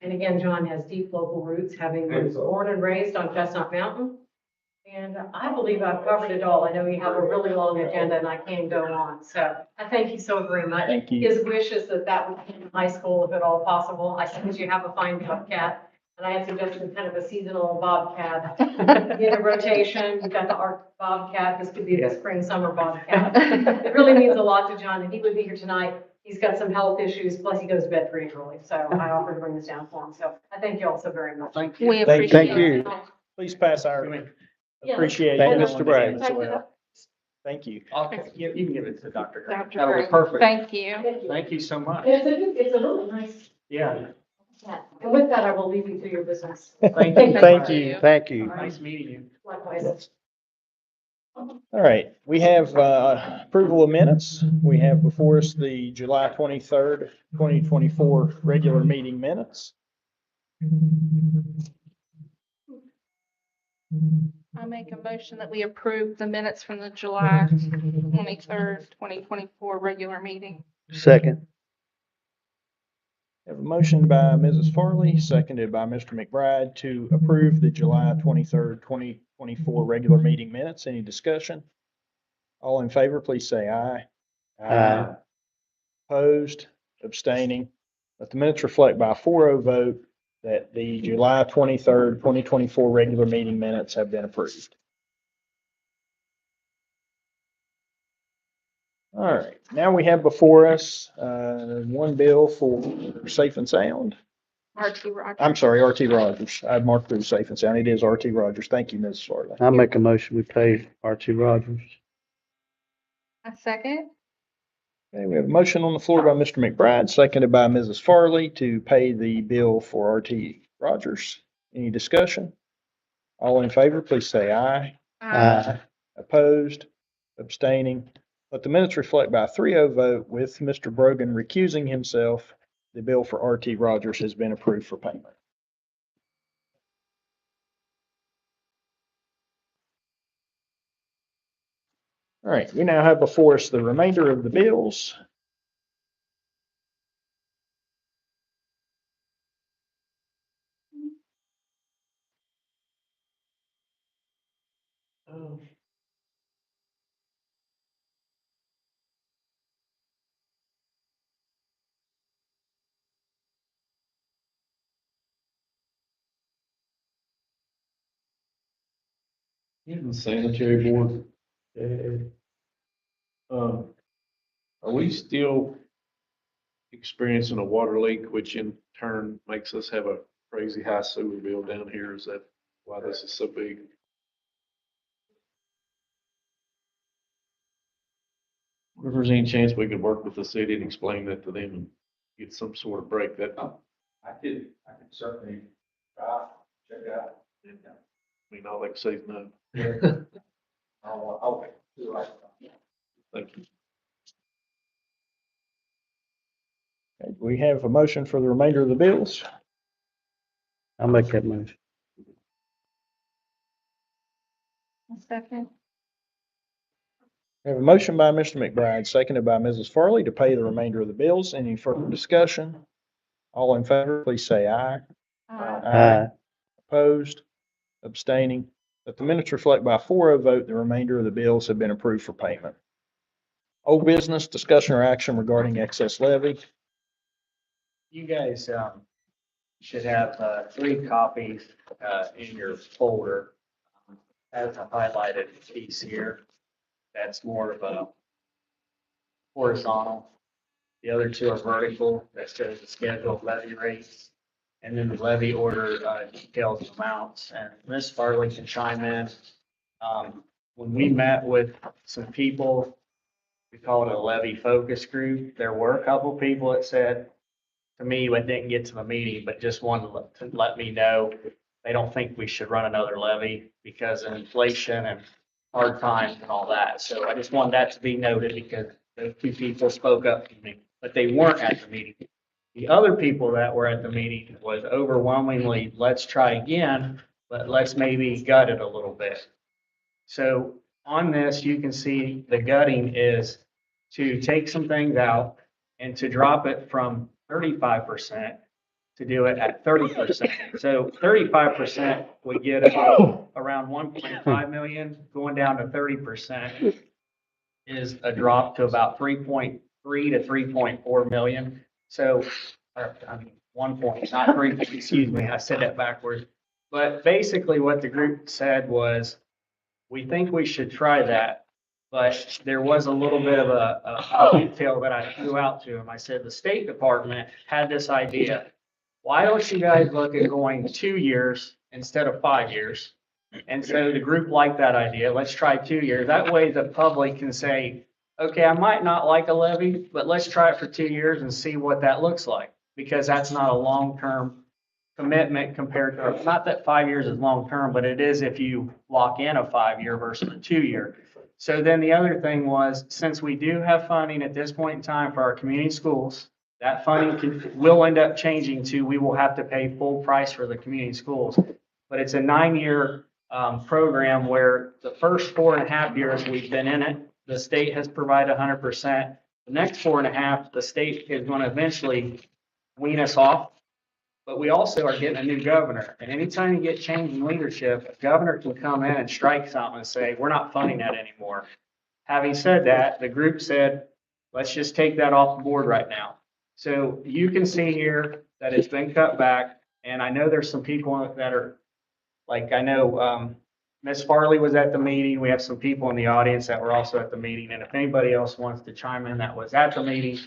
And again, John has deep local roots, having been born and raised on Chestnut Mountain. And I believe I've covered it all. I know you have a really long agenda and I can't go on. So I thank you so very much. Thank you. His wish is that would be in high school if at all possible. I see that you have a fine bobcat. And I had suggested kind of a seasonal bobcat in a rotation. You've got the art bobcat. This could be the spring, summer bobcat. It really means a lot to John and he would be here tonight. He's got some health issues, plus he goes to bed pretty early. So I offered to bring this down for him. So I thank you all so very much. Thank We Thank appreciate you. it. Please pass our Yeah. appreciation. Thank on Mr. to Bragg. him as well. Thank you. Okay, you can give it to Dr. Grant. Dr. That'll be Gray. perfect. Thank you. Thank you so much. It's a really nice. Yeah. And with that, I will leave you to your business. Thank you. Thank you, thank you. Nice meeting you. Likewise. All right, we have approval of minutes. We have before us the July 23rd, 2024 regular meeting minutes. I make a motion that we approve the minutes from the July 23rd, 2024 regular meeting. Second. Have a motion by Mrs. Farley, seconded by Mr. McBride to approve the July 23rd, 2024 regular meeting minutes. Any discussion? All in favor, please say aye. Aye. Opposed, abstaining. Let the minutes reflect by a 4-0 vote that the July 23rd, 2024 regular meeting minutes have been approved. All right, now we have before us one bill for Safe and Sound. R.T. Rogers. I'm sorry, RT Rogers. I marked through Safe and Sound. It is RT Rogers. Thank you, Mrs. Farley. I make a motion, we pay R.T. Rogers. A second. Okay, we have a motion on the floor by Mr. McBride, seconded by Mrs. Farley to pay the bill for RT Rogers. Any discussion? All in favor, please say aye. Opposed, abstaining. Let the minutes reflect by a 3-0 vote with Mr. Brogan recusing himself. The bill for RT Rogers has been approved for payment. All right, we now have before us the remainder of the bills. The sanitary board. Are we still experiencing a water leak, which in turn makes us have a crazy high sewer bill down here? Is that why this is so big? If there's any chance we could work with the city and explain that to them and get some sort of break that. I could certainly check it out. I mean, all they can say is no. I'll do it. Thank you. Okay, we have a motion for the remainder of the bills. I'll make that motion. A second. We have a motion by Mr. McBride, seconded by Mrs. Farley to pay the remainder of the bills. Any further discussion? All in favor, please say aye. Aye. Opposed, abstaining. Let the minutes reflect by a 4-0 vote, the remainder of the bills have been approved for payment. Old business, discussion or action regarding excess levy. You guys, should have, 3 copies, in your folder. As a highlighted piece here, that's more of a horizontal. The other 2 are vertical, that shows the schedule of levy rates. And then the levy order, details of amounts, and Ms. Farley can chime in. When we met with some people, we call it a levy focus group. There were a couple people that said to me, when didn't get to the meeting, but just wanted to let me know they don't think we should run another levy because of inflation and hard times and all that. So I just wanted that to be noted because those 2 people spoke up to me, but they weren't at the meeting. The other people that were at the meeting was overwhelmingly, let's try again, but let's maybe gut it a little bit. So on this, you can see the gutting is to take some things out and to drop it from 35% to do it at 30%. So 35% would get us around 1.5 million, going down to 30% is a drop to about 3.3 to 3.4 million. So, I mean, 1 point, not 3, excuse me, I said that backwards. But basically what the group said was, we think we should try that. But there was a little bit of a detail that I threw out to him. I said, the State Department had this idea. Why don't you guys look at going 2 years instead of 5 years? And so the group liked that idea. Let's try 2 years. That way the public can say, okay, I might not like a levy, but let's try it for 2 years and see what that looks like. Because that's not a long-term commitment compared to, not that 5 years is long-term, but it is if you lock in a 5-year versus a 2-year. So then the other thing was, since we do have funding at this point in time for our community schools, that funding will end up changing to, we will have to pay full price for the community schools. But it's a 9-year program where the first 4.5 years we've been in it, the state has provided 100%. The next 4.5, the state is going to eventually wean us off. But we also are getting a new governor. And anytime you get change in leadership, a governor can come in and strike something and say, we're not funding that anymore. Having said that, the group said, let's just take that off the board right now. So you can see here that it's been cut back. And I know there's some people that are, like, I know Ms. Farley was at the meeting. We have some people in the audience that were also at the meeting. And if anybody else wants to chime in that was at the meeting,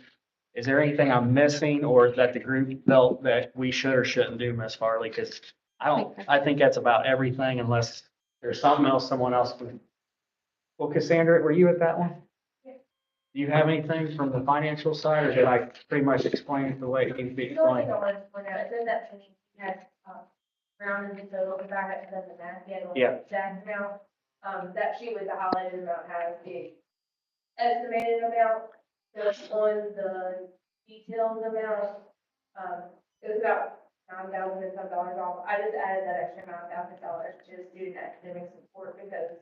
is there anything I'm missing or that the group felt that we should or shouldn't do, Ms. Farley? Because I think that's about everything unless there's something else someone else can. Well, Cassandra, were you at that one? Yeah. Do you have anything from the financial side, or did I pretty much explain it the way it needs to be The only explained? thing I wanted to point out, it said that we had, rounded the total, the fact that it doesn't math yet on Yeah. the exact amount. That sheet with the highlighted amount has the estimated amount, just on the detailed amount. It was about $9,000 and some dollars off. I just added that extra $9,000 to student academic support because,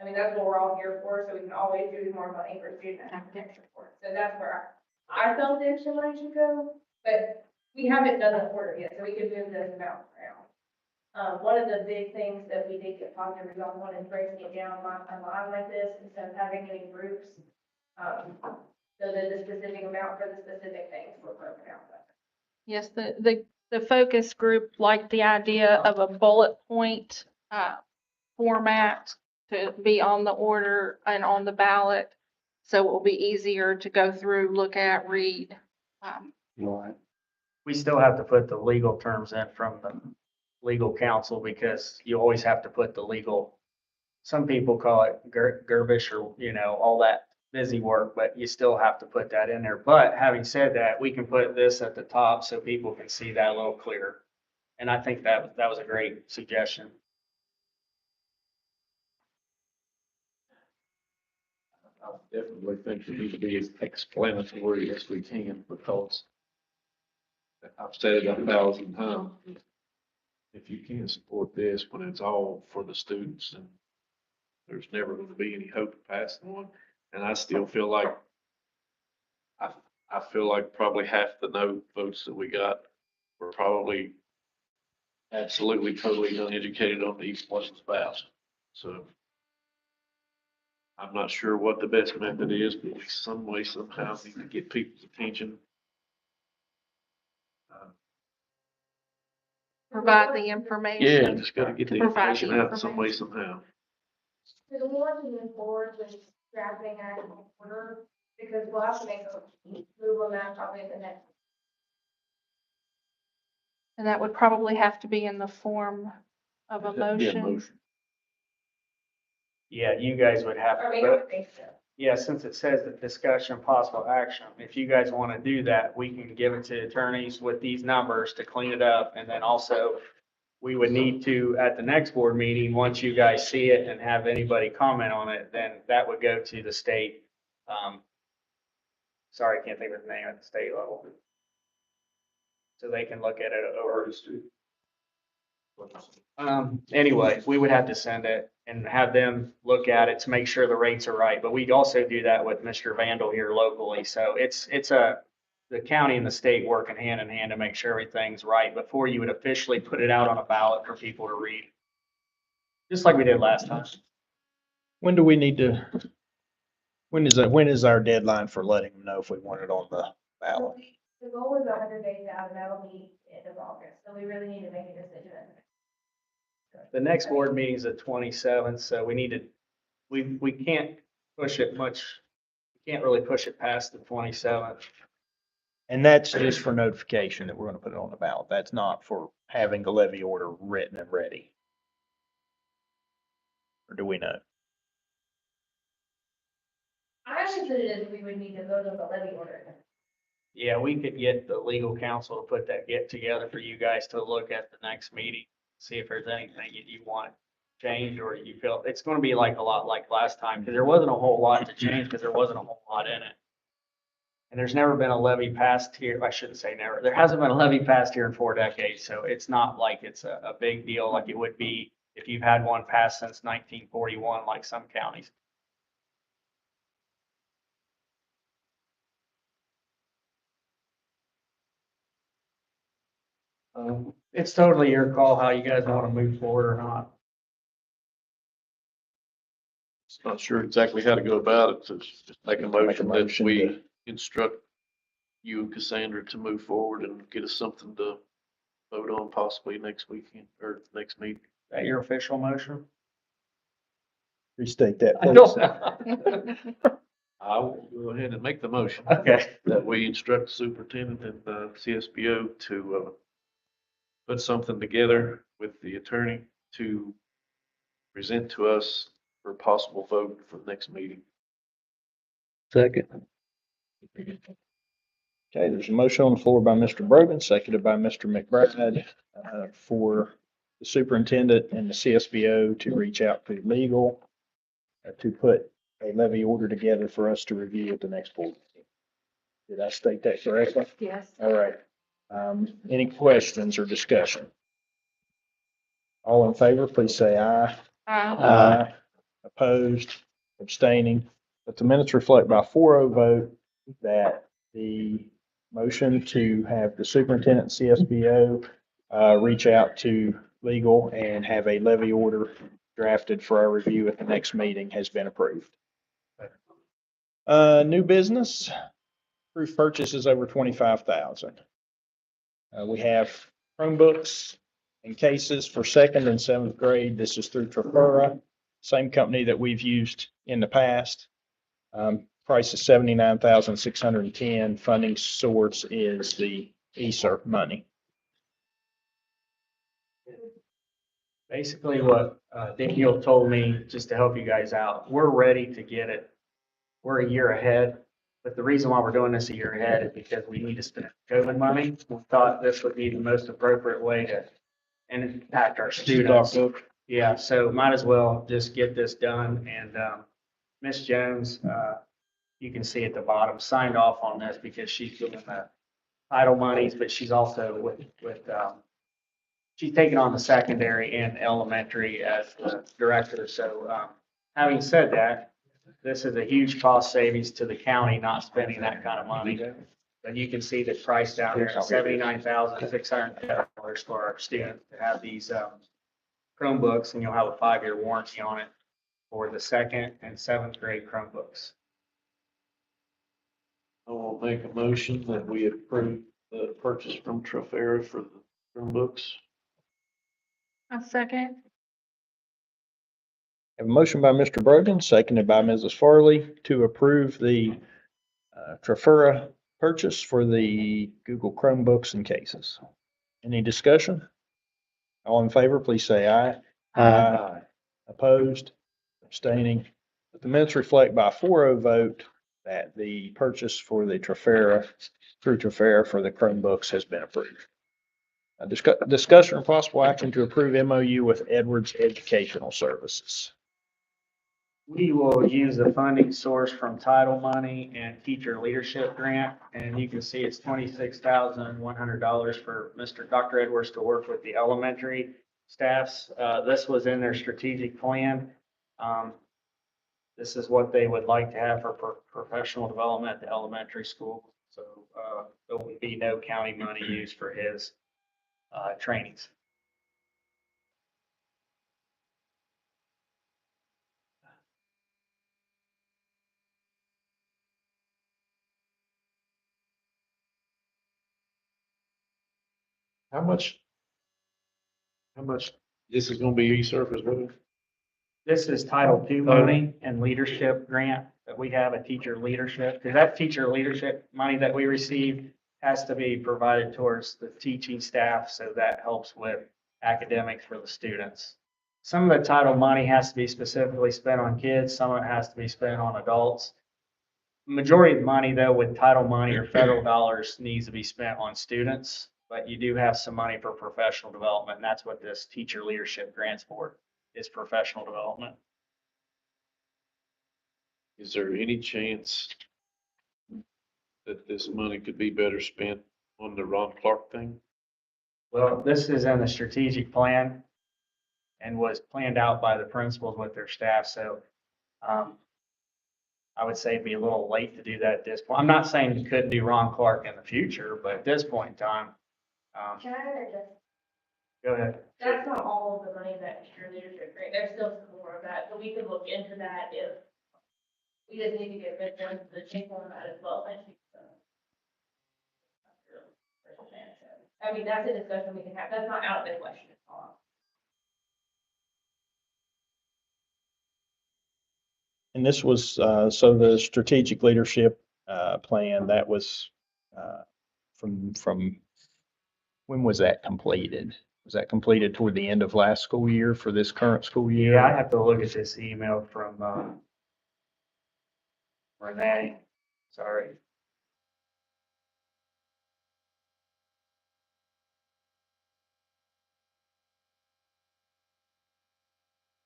I mean, that's what we're all here for, so we can always use more money for student academic support. So that's where I felt the extra money should go, but we haven't done the order yet, so we can move those amounts around. One of the big things that we did get positive results on is breaking it down line by line like this instead of having any groups. So that the specific amount for the specific things were broken out. Yes, the focus group liked the idea of a bullet point format to be on the order and on the ballot. So it will be easier to go through, look at, read. We still have to put the legal terms in from the legal counsel because you always have to put the legal, some people call it Gerbish or, all that busy work, but you still have to put that in there. But having said that, we can put this at the top so people can see that a little clearer. And I think that was a great suggestion. I definitely think we need to be as explanatory as we can because I've said it 1,000 times. If you can't support this when it's all for the students, then there's never going to be any hope of passing one. And I still feel like, I feel like probably half the no votes that we got were probably absolutely totally uneducated on the East West spouse. So I'm not sure what the best method is, but we some way somehow need to get people's attention. Provide the information. Yeah, just gotta get the Provide the information out some way information. somehow. So the more we move forward with drafting an order, because we'll have to make a move on that probably at the next. And that would probably have to be in the form of a That'd be a motion. Yeah, you guys would have Or to, maybe I but think so. yeah, since it says that discussion, possible action, if you guys want to do that, we can give it to attorneys with these numbers to clean it up. And then also, we would need to, at the next board meeting, once you guys see it and have anybody comment on it, then that would go to the state. Sorry, I can't think of the name at the state level. So they can look at it over. Anyway, we would have to send it and have them look at it to make sure the rates are right. But we'd also do that with Mr. Vandal here locally. So the the county and the state working hand in hand to make sure everything's right before you would officially put it out on a ballot for people to read. Just like we did last time. When do we need to, when is our deadline for letting them know if we want it on the ballot? The goal is 100 days out, and that'll be end of August, so we really need to make a decision. The next board meeting is the 27th, so we need to, we can't push it much. We can't really push it past the 27th. And that's just for notification that we're gonna put it on the ballot. That's not for having the levy order written and ready. Or do we know? I actually put it as we would need to vote on the levy order. Yeah, we could get the legal counsel to put that get together for you guys to look at the next meeting. See if there's anything that you want changed or you feel, it's gonna be like a lot like last time, because there wasn't a whole lot to change, because there wasn't a whole lot in it. And there's never been a levy passed here, I shouldn't say never, there hasn't been a levy passed here in 4 decades, so it's not like it's a big deal like it would be if you've had one passed since 1941, like some counties. It's totally your call how you guys want to move forward or not. Not sure exactly how to go about it, so just make a motion that motion we to- instruct you and Cassandra to move forward and get us something to vote on possibly next weekend or next meeting. Is that your official motion? Restate that, I please. don't know. I will go ahead and make the motion Okay. that we instruct the superintendent and the CSBO to put something together with the attorney to present to us for a possible vote for the next meeting. Second. Okay, there's a motion on the floor by Mr. Brogan, seconded by Mr. McBride, for the superintendent and the CSBO to reach out to legal to put a levy order together for us to review at the next board meeting. Did I state that correctly? Yes. All right. Any questions or discussion? All in favor, please say aye. Aye. Opposed, abstaining. But the minutes reflect by 4-0 vote that the motion to have the superintendent CSBO reach out to legal and have a levy order drafted for our review at the next meeting has been approved. New business, proof purchases over 25,000. We have Chromebooks and cases for 2nd and 7th grade. This is through Trafera, same company that we've used in the past. Price is $79,610. Funding source is the ESSER money. Basically what Daniel told me, just to help you guys out, we're ready to get it. We're a year ahead, but the reason why we're doing this a year ahead is because we need to spend COVID money. We thought this would be the most appropriate way to impact our students. Yeah, so might as well just get this done. And Ms. Jones, you can see at the bottom, signed off on this because she's doing the title monies, but she's also with she's taking on the secondary and elementary as the director. So having said that, this is a huge cost savings to the county, not spending that kind of money. But you can see the price down there, $79,600 for our students to have these Chromebooks, and you'll have a 5-year warranty on it for the 2nd and 7th grade Chromebooks. I will make a motion that we approve the purchase from Trafera for the Chromebooks. A second. Have a motion by Mr. Brogan, seconded by Mrs. Farley to approve the Trafera purchase for the Google Chromebooks and cases. Any discussion? All in favor, please say aye. Aye. Opposed, abstaining. But the minutes reflect by 4-0 vote that the purchase for the Trafera, through Trafera for the Chromebooks has been approved. Discussion or possible action to approve MOU with Edwards Educational Services. We will use the funding source from title money and teacher leadership grant. And you can see it's $26,100 for Dr. Edwards to work with the elementary staffs. This was in their strategic plan. This is what they would like to have for professional development at the elementary school. So there would be no county money used for his, trainings. How much, this is gonna be E-Surf as well? This is Title II money and leadership grant that we have, a teacher leadership, because that teacher leadership money that we receive has to be provided towards the teaching staff, so that helps with academics for the students. Some of the title money has to be specifically spent on kids, some of it has to be spent on adults. Majority of the money, though, with title money or federal dollars needs to be spent on students, but you do have some money for professional development, and that's what this teacher leadership grants for, is professional development. Is there any chance that this money could be better spent on the Ron Clark thing? Well, this is in the strategic plan and was planned out by the principals with their staff, so I would say it'd be a little late to do that at this point. I'm not saying you couldn't do Ron Clark in the future, but at this point in time, Can I interject? go ahead. That's not all of the money that your leadership grant, there's still some more of that, so we could look into that if we just need to get rid of the check on that as well. I think so. I mean, that's a discussion we can have, that's not out of the question at all. And this was, so the strategic leadership, plan, that was, from, when was that completed? Was that completed toward the end of last school year for this current school year? Yeah, I have to look at this email from, Renee, sorry.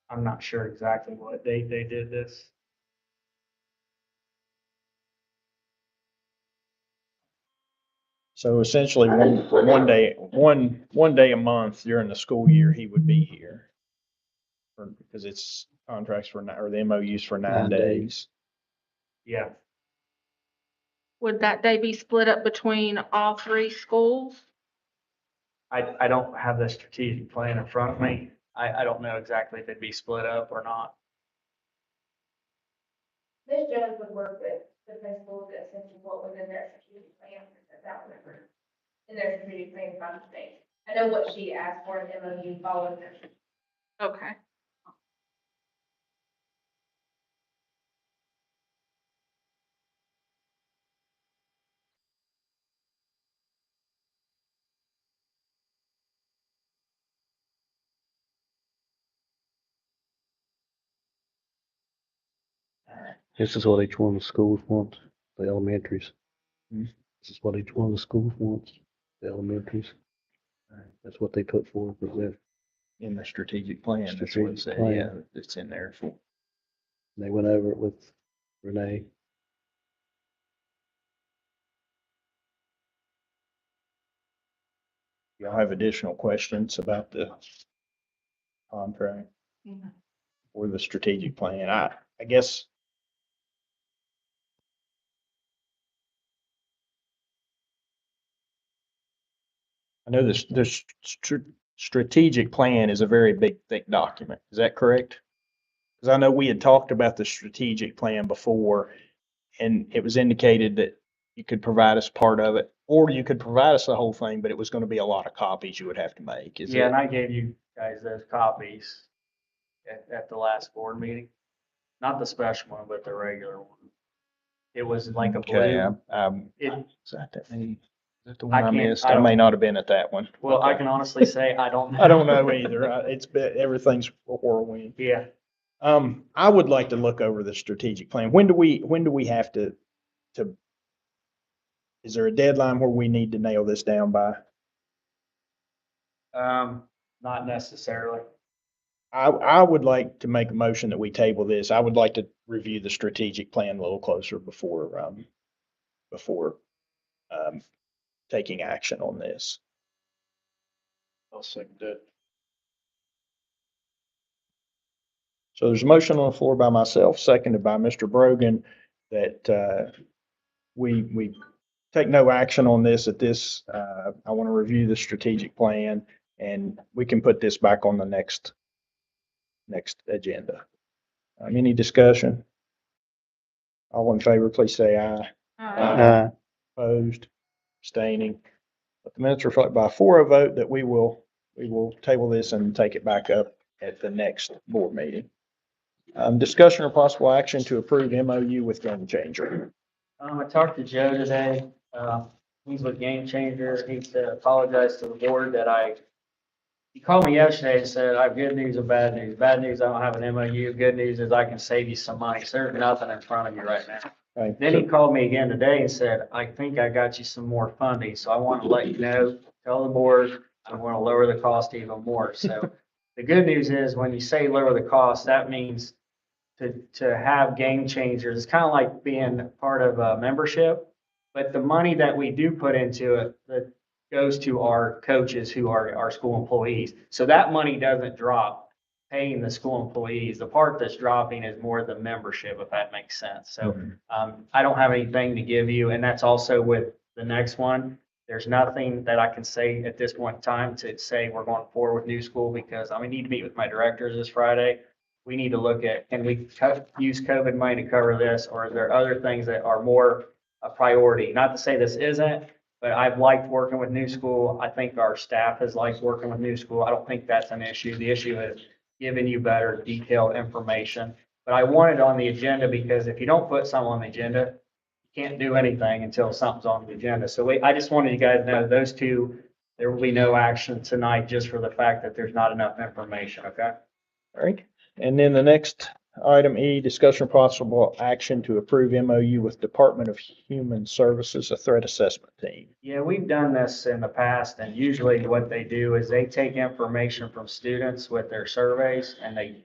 I'm not sure exactly what date they did this. So essentially, one day a month during the school year, he would be here. Because it's contracts for, or the MOUs for 9 days. Yeah, Would that day be split up between all three schools? I don't have the strategic plan in front of me. I don't know exactly if it'd be split up or not. Ms. Jones would work with the principals that essentially what was in their strategic plan, if that was ever in their strategic plan from the state. I know what she asked for in MOU following their. Okay. This is what each one of the schools wants, the elementaries. Hmm. This is what each one of the schools wants, the elementaries. That's what they put forward for that. In the strategic plan, that's what it Strategic said, plan. yeah, it's in there for. They went over it with Renee. Y'all have additional questions about the contract Mhm. or the strategic plan? I guess. I know this strategic plan is a very big, thick document. Is that correct? Because I know we had talked about the strategic plan before, and it was indicated that you could provide us part of it, or you could provide us the whole thing, but it was going to be a lot of copies you would have to make. Is Yeah, it? and I gave you guys those copies at the last board meeting. Not the special one, but the regular one. It was like a Okay, blue. It, is that the I one I can't- missed? I I may don't- not have been at that one. well, I Okay. can honestly say I don't know. I don't know either. It's been, everything's a whirlwind. Yeah, I would like to look over the strategic plan. When do we have to, is there a deadline where we need to nail this down by? not necessarily. I would like to make a motion that we table this. I would like to review the strategic plan a little closer before taking action on this. I'll second that. So there's a motion on the floor by myself, seconded by Mr. Brogan, that we take no action on this at this. I want to review the strategic plan and we can put this back on the next agenda. Any discussion? All in favor, please say aye. Aye. Opposed, abstaining. Let the minutes reflect by a 4-0 vote that we will table this and take it back up at the next board meeting. Discussion or possible action to approve MOU with Game Changer. I talked to Joe today. He's with Game Changer. He said, apologize to the board that he called me yesterday and said, I have good news and bad news. Bad news, I don't have an MOU. Good news is I can save you some money. So there's nothing in front of you right now. Right. Then he called me again today and said, I think I got you some more funding. So I want to let you know, tell the board, I want to lower the cost even more. So the good news is when you say lower the cost, that means to have Game Changers. It's kind of like being part of a membership, but the money that we do put into it, that goes to our coaches who are our school employees. So that money doesn't drop paying the school employees. The part that's dropping is more the membership, if that makes sense. So I don't have anything to give you, and that's also with the next one. There's nothing that I can say at this point in time to say we're going forward with New School because I need to meet with my directors this Friday. We need to look at, can we use COVID money to cover this, or are there other things that are more a priority? Not to say this isn't, but I've liked working with New School. I think our staff has liked working with New School. I don't think that's an issue. The issue is giving you better detailed information. But I want it on the agenda because if you don't put something on the agenda, you can't do anything until something's on the agenda. So I just wanted you guys to know those two, there will be no action tonight just for the fact that there's not enough information, okay? All right. And then the next item E, discussion of possible action to approve MOU with Department of Human Services, a threat assessment team. Yeah, we've done this in the past, and usually what they do is they take information from students with their surveys and they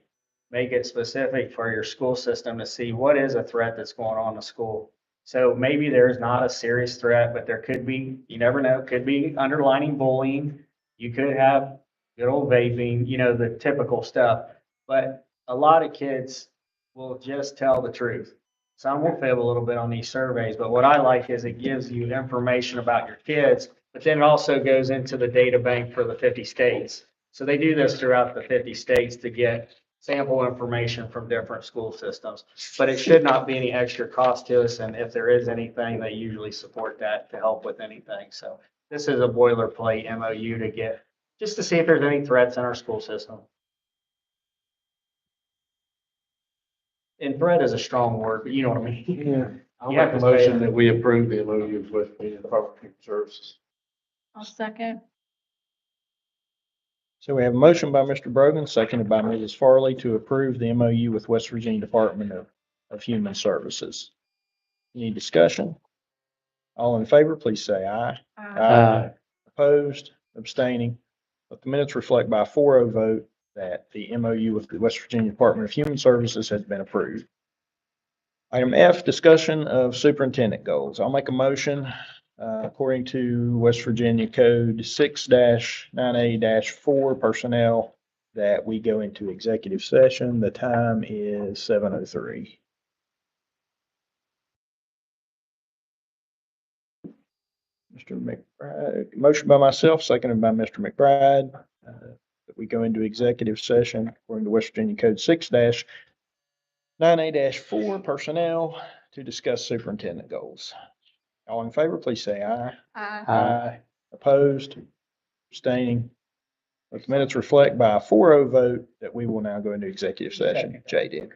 make it specific for your school system to see what is a threat that's going on in the school. So maybe there's not a serious threat, but there could be, you never know, could be underlining bullying. You could have good old vaping, the typical stuff. But a lot of kids will just tell the truth. Some will fib a little bit on these surveys, but what I like is it gives you information about your kids, but then it also goes into the data bank for the 50 states. So they do this throughout the 50 states to get sample information from different school systems. But it should not be any extra cost to us, and if there is anything, they usually support that to help with anything. So this is a boilerplate MOU to get, just to see if there's any threats in our school system. And threat is a strong word, but you know what I mean? Yeah. I'll You have make a to say motion it. that we approve the MOU with the Department of Human Services. I'll second. So we have a motion by Mr. Brogan, seconded by Mrs. Farley to approve the MOU with West Virginia Department of Human Services. Any discussion? All in favor, please say aye. Aye. Opposed, abstaining. Let the minutes reflect by a 4-0 vote that the MOU with the West Virginia Department of Human Services has been approved. Item F, discussion of superintendent goals. I'll make a motion, according to West Virginia Code 6-9A-4 personnel, that we go into executive session. The time is 7:03. Mr. McBride, motion by myself, seconded by Mr. McBride, that we go into executive session according to West Virginia Code 6-9A-4 personnel to discuss superintendent goals. All in favor, please say aye. Aye. Opposed, abstaining. Let the minutes reflect by a 4-0 vote that we will now go into executive session. Jay did.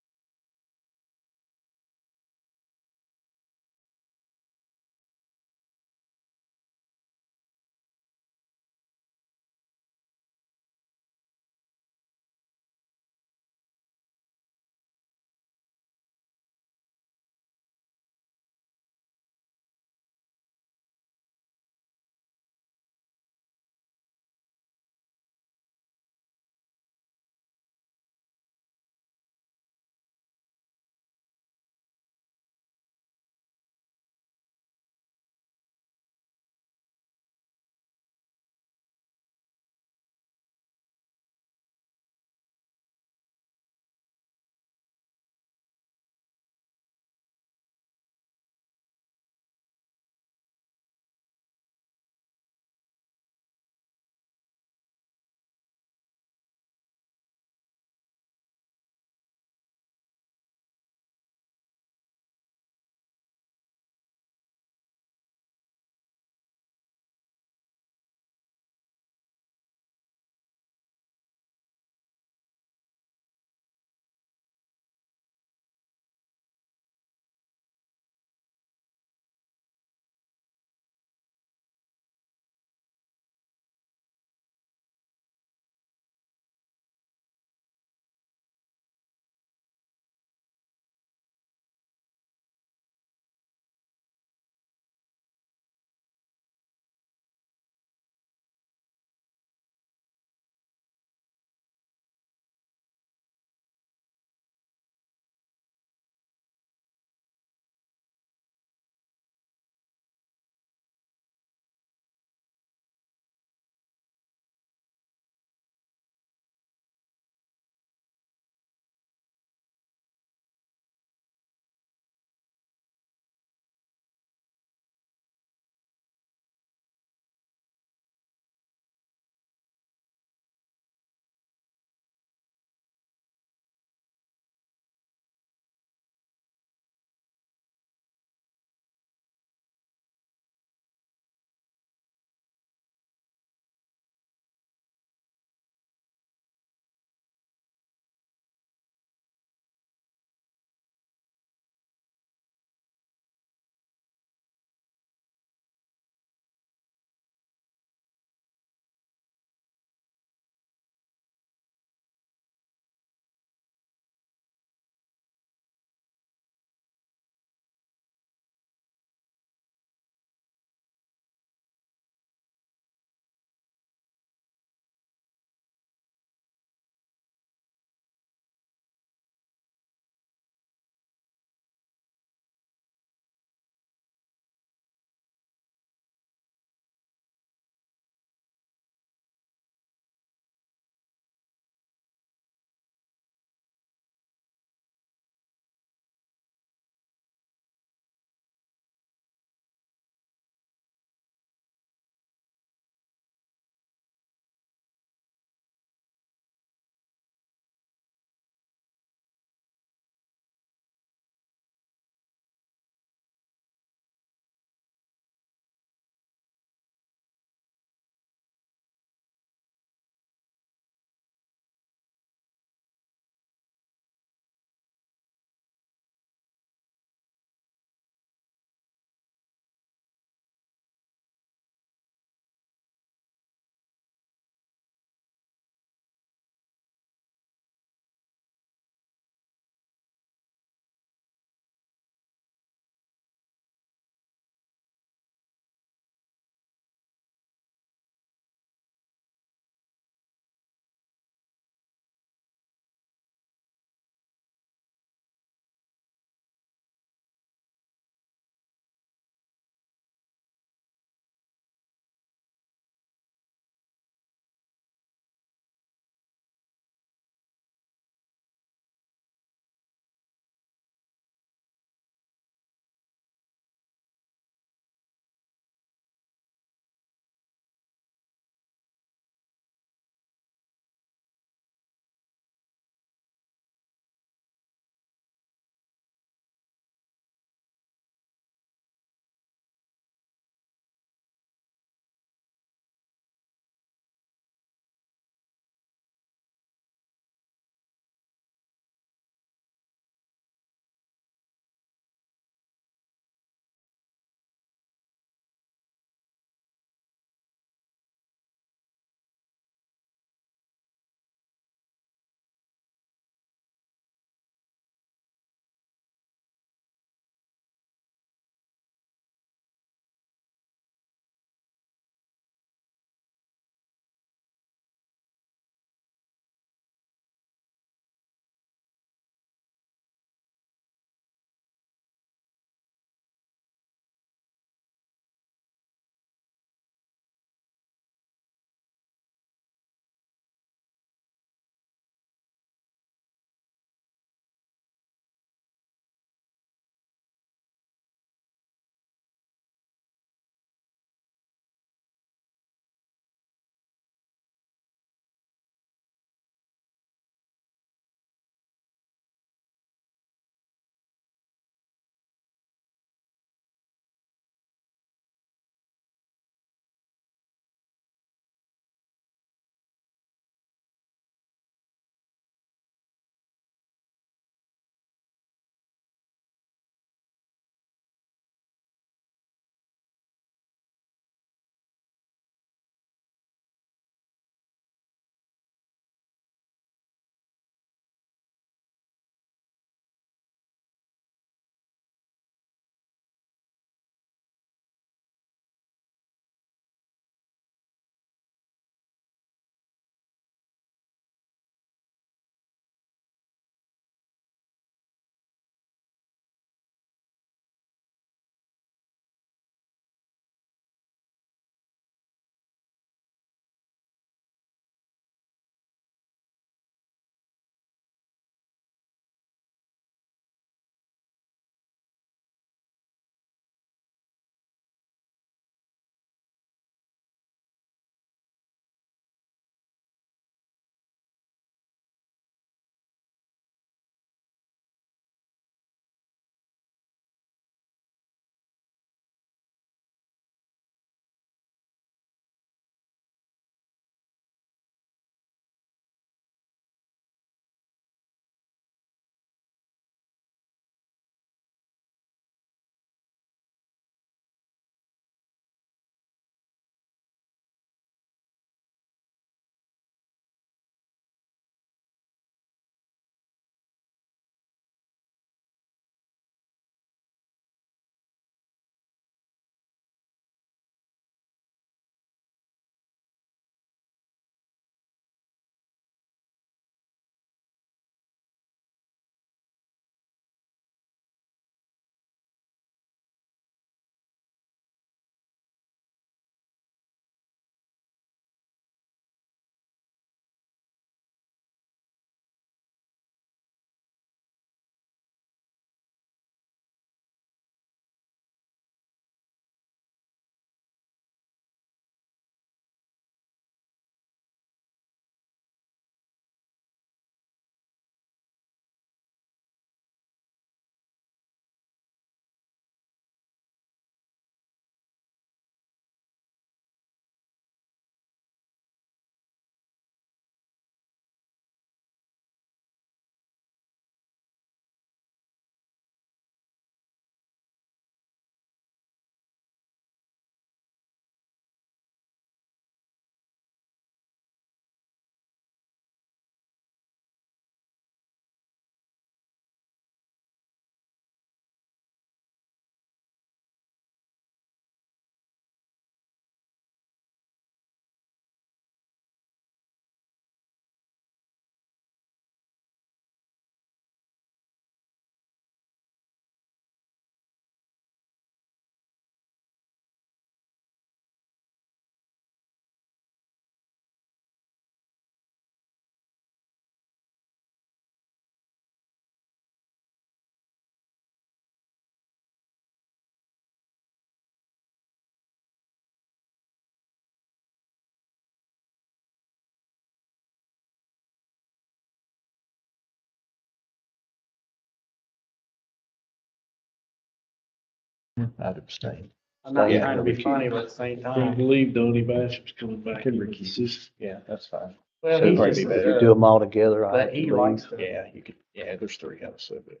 I'd abstain. I'm not Yeah. trying to be funny, but at the same Can't time. believe Donnie Bashop's coming back. Could into the recuse. system. Yeah, that's fine. Well, So he's probably just, be if better. you do them all together, I but have to he leave likes to. Yeah, you could, yeah, there's three of us, so, but,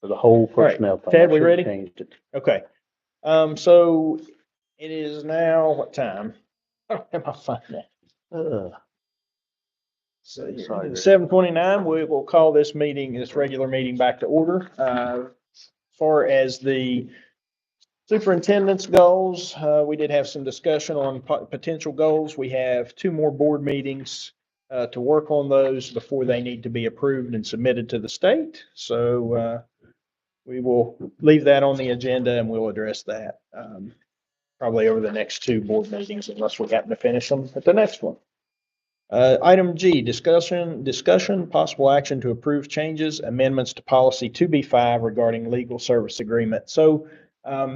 for the whole right. personnel thing. Ted, I we should've ready? Changed it. okay. So it is now, what time? Am I finding that? Sorry, Rick. 7:29, we will call this meeting, this regular meeting back to order. As far as the superintendent's goals, we did have some discussion on potential goals. We have two more board meetings to work on those before they need to be approved and submitted to the state. So we will leave that on the agenda and we'll address that probably over the next two board meetings unless we happen to finish them at the next one. Item G, discussion, possible action to approve changes, amendments to policy 2B5 regarding legal service agreement. So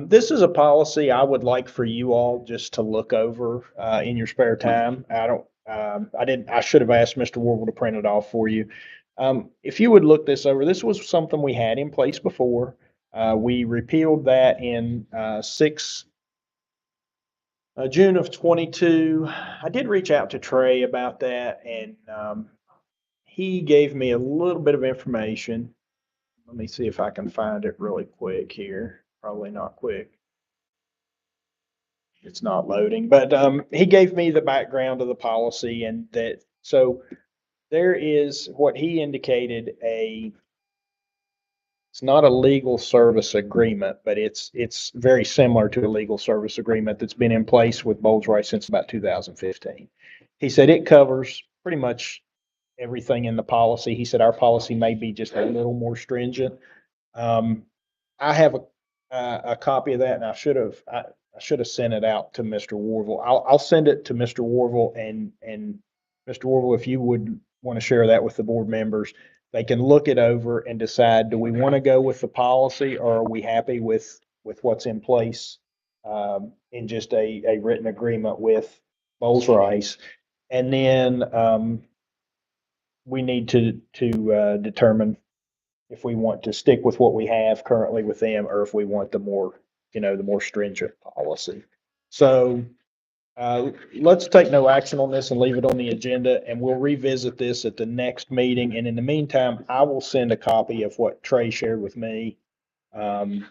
this is a policy I would like for you all just to look over in your spare time. I should have asked Mr. Warble to print it off for you. If you would look this over, this was something we had in place before. We repealed that in June of 22. I did reach out to Trey about that and he gave me a little bit of information. Let me see if I can find it really quick here. Probably not quick. It's not loading, but he gave me the background of the policy and that, so there is what he indicated it's not a legal service agreement, but it's very similar to a legal service agreement that's been in place with Bowles-Rice since about 2015. He said it covers pretty much everything in the policy. He said our policy may be just a little more stringent. I have a copy of that, and I should have sent it out to Mr. Warville. I'll send it to Mr. Warville and Mr. Warville, if you would want to share that with the board members, they can look it over and decide, do we want to go with the policy or are we happy with what's in place in just a written agreement with Bowles-Rice? And then we need to determine if we want to stick with what we have currently with them or if we want the more stringent policy. So let's take no action on this and leave it on the agenda, and we'll revisit this at the next meeting. And in the meantime, I will send a copy of what Trey shared with me. And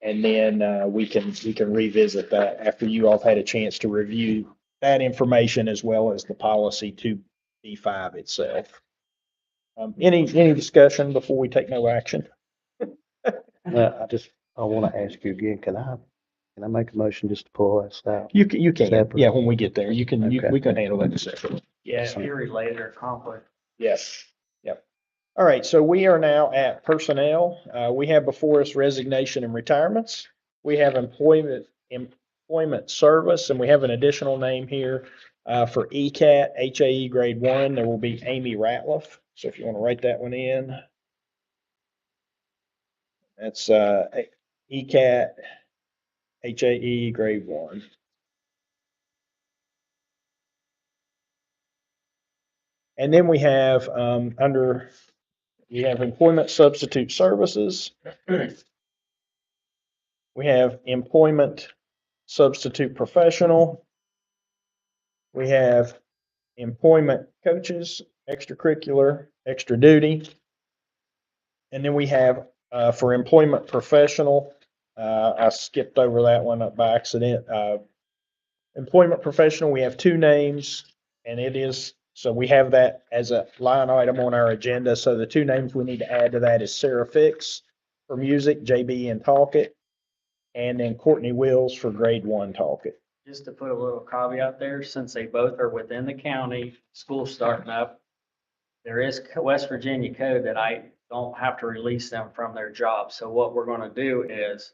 then we can revisit that after you all have had a chance to review that information as well as the policy 2B5 itself. Any discussion before we take no action? Well, I want to ask you again, can I make a motion just to pull that out? You can, Separate. yeah, when we get there, we can handle that separately. Yeah, if you're related or conflict. Yes, yep. All right, so we are now at personnel. We have before us resignation and retirements. We have employment service, and we have an additional name here for ECAT, HAE grade 1. There will be Amy Ratliff. So if you want to write that one in. That's ECAT, HAE grade 1. And then we have we have employment substitute services. We have employment substitute professional. We have employment coaches, extracurricular, extra duty. And then we have for employment professional, I skipped over that one up by accident. Employment professional, we have two names and so we have that as a line item on our agenda. So the two names we need to add to that is Sarah Fix for music, JB and Talkit, and then Courtney Wills for grade 1 Talkit. Just to put a little caveat there, since they both are within the county, school starting up, there is West Virginia code that I don't have to release them from their job. So what we're gonna do is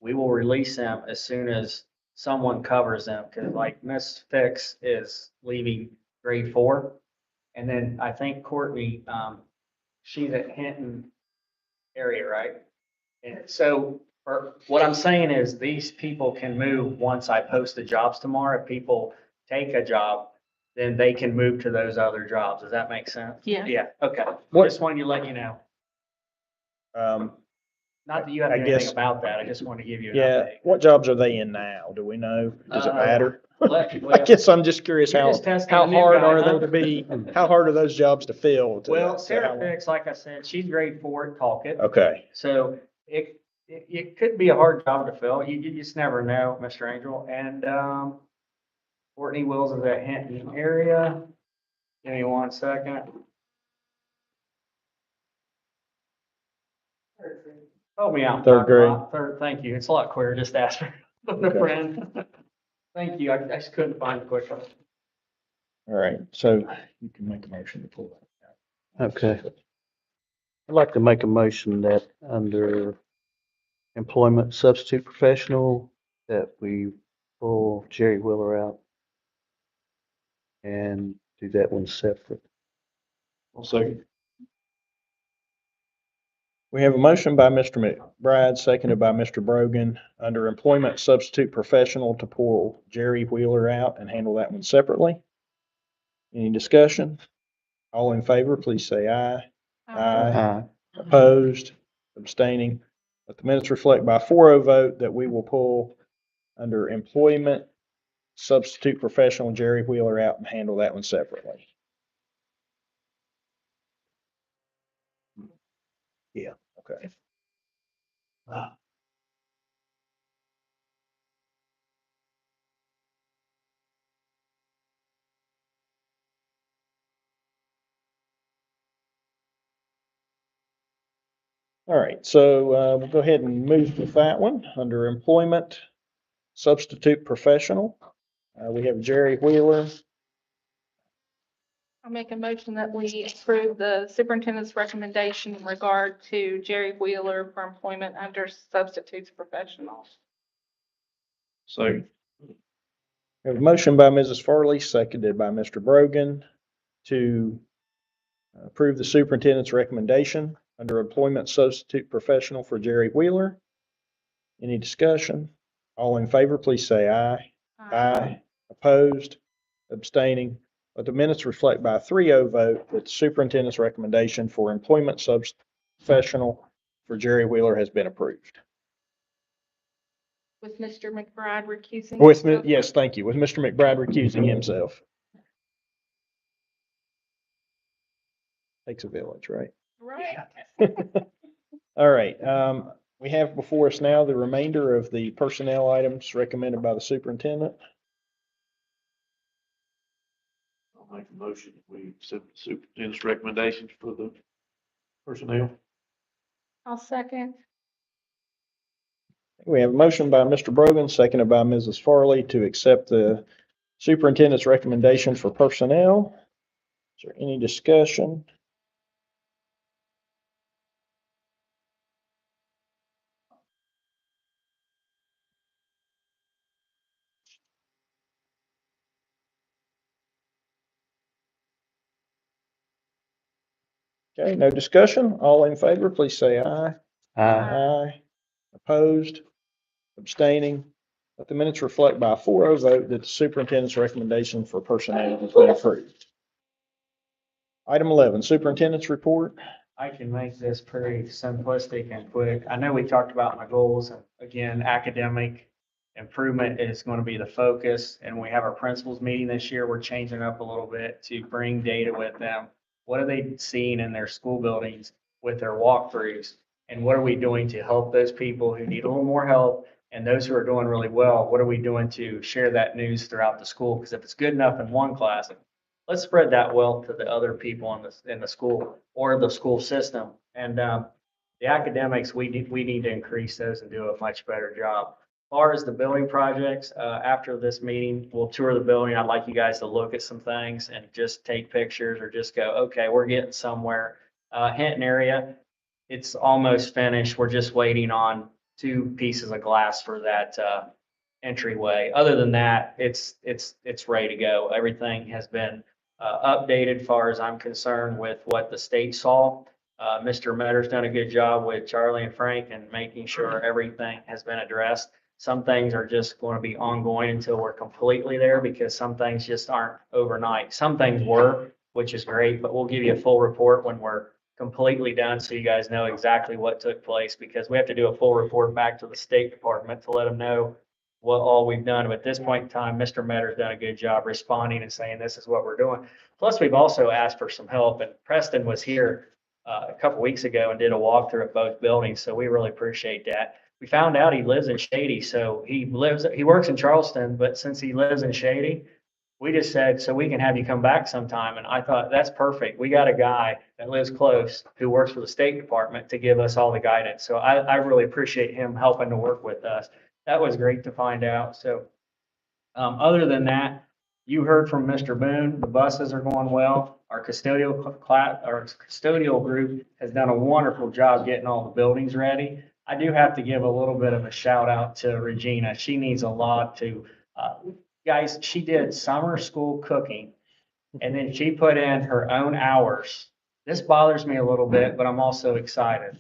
we will release them as soon as someone covers them, because like Miss Fix is leaving grade 4. And then I think Courtney, she's at Hinton area, right? And so what I'm saying is these people can move once I post the jobs tomorrow. If people take a job, then they can move to those other jobs. Does that make sense? Yeah. Yeah, okay. What- Just wanted to let you know. Not that you have to I do anything guess- about that, I just wanted to give you an Yeah, update. what jobs are they in now? Do we know? Does it Uh, matter? let- I well, guess I'm just curious you're how, just testing how a new hard guy, are huh? they to be, how hard are those jobs to fill? Well, to Sarah how long? Fix, like I said, she's grade 4 at Talkit. Okay, So it could be a hard job to fill. You just never know, Mr. Angel. And, Courtney Wills is at Hinton area. Give me 1 second. Help me out. Third Dr. grade. Mott. Third, thank you. It's a lot clearer just to ask for a Okay. friend. Thank you. I just couldn't find it quick. all right, so you can make a motion to pull that. Okay. I'd like to make a motion that under employment substitute professional, that we pull Jerry Wheeler out and do that one separate. I'll second. We have a motion by Mr. McBride, seconded by Mr. Brogan, under employment substitute professional to pull Jerry Wheeler out and handle that one separately. Any discussion? All in favor, please say aye. Aye. Opposed, abstaining. Let the minutes reflect by 4-0 vote that we will pull under employment substitute professional Jerry Wheeler out and handle that one separately. Yeah, okay. All right, so we'll go ahead and move with that one under employment substitute professional. We have Jerry Wheeler. I'll make a motion that we approve the superintendent's recommendation in regard to Jerry Wheeler for employment under substitutes professional. Second. We have a motion by Mrs. Farley, seconded by Mr. Brogan to approve the superintendent's recommendation under employment substitute professional for Jerry Wheeler. Any discussion? All in favor, please say aye. Aye. Opposed, abstaining. Let the minutes reflect by a 3-0 vote that the superintendent's recommendation for employment substitute professional for Jerry Wheeler has been approved. With Mr. McBride recusing. With, himself. yes, thank you. With Mr. McBride recusing himself. Takes a village, right? Right. All right, we have before us now the remainder of the personnel items recommended by the superintendent. I'll make a motion. We accept the superintendent's recommendations for the personnel. I'll second. We have a motion by Mr. Brogan, seconded by Mrs. Farley to accept the superintendent's recommendation for personnel. Is there any discussion? Okay, no discussion. All in favor, please say aye. Aye. Opposed, abstaining. Let the minutes reflect by a 4-0 vote that the superintendent's recommendation for personnel has been approved. Item 11, superintendent's report. I can make this pretty simplistic and quick. I know we talked about my goals, and again, academic improvement is going to be the focus. And we have our principals meeting this year. We're changing up a little bit to bring data with them. What are they seeing in their school buildings with their walkthroughs? And what are we doing to help those people who need a little more help? And those who are doing really well, what are we doing to share that news throughout the school? Because if it's good enough in one class, let's spread that wealth to the other people in the school or the school system. And the academics, we need to increase those and do a much better job. As far as the building projects, after this meeting, we'll tour the building. I'd like you guys to look at some things and just take pictures or just go, okay, we're getting somewhere. Hinton area, it's almost finished. We're just waiting on 2 pieces of glass for that entryway. Other than that, it's ready to go. Everything has been updated far as I'm concerned with what the state saw. Mr. Metter's done a good job with Charlie and Frank and making sure everything has been addressed. Some things are just going to be ongoing until we're completely there because some things just aren't overnight. Some things were, which is great, but we'll give you a full report when we're completely done, so you guys know exactly what took place, because we have to do a full report back to the State Department to let them know what all we've done. But at this point in time, Mr. Metter's done a good job responding and saying, this is what we're doing. Plus, we've also asked for some help, and Preston was here a couple weeks ago and did a walkthrough at both buildings, so we really appreciate that. We found out he lives in Shady, so he works in Charleston, but since he lives in Shady, we just said, so we can have you come back sometime. And I thought, that's perfect. We got a guy that lives close who works for the State Department to give us all the guidance. So I really appreciate him helping to work with us. That was great to find out. So, other than that, you heard from Mr. Boone, the buses are going well. Our custodial group has done a wonderful job getting all the buildings ready. I do have to give a little bit of a shout out to Regina. She needs a lot to, guys, she did summer school cooking, and then she put in her own hours. This bothers me a little bit, but I'm also excited.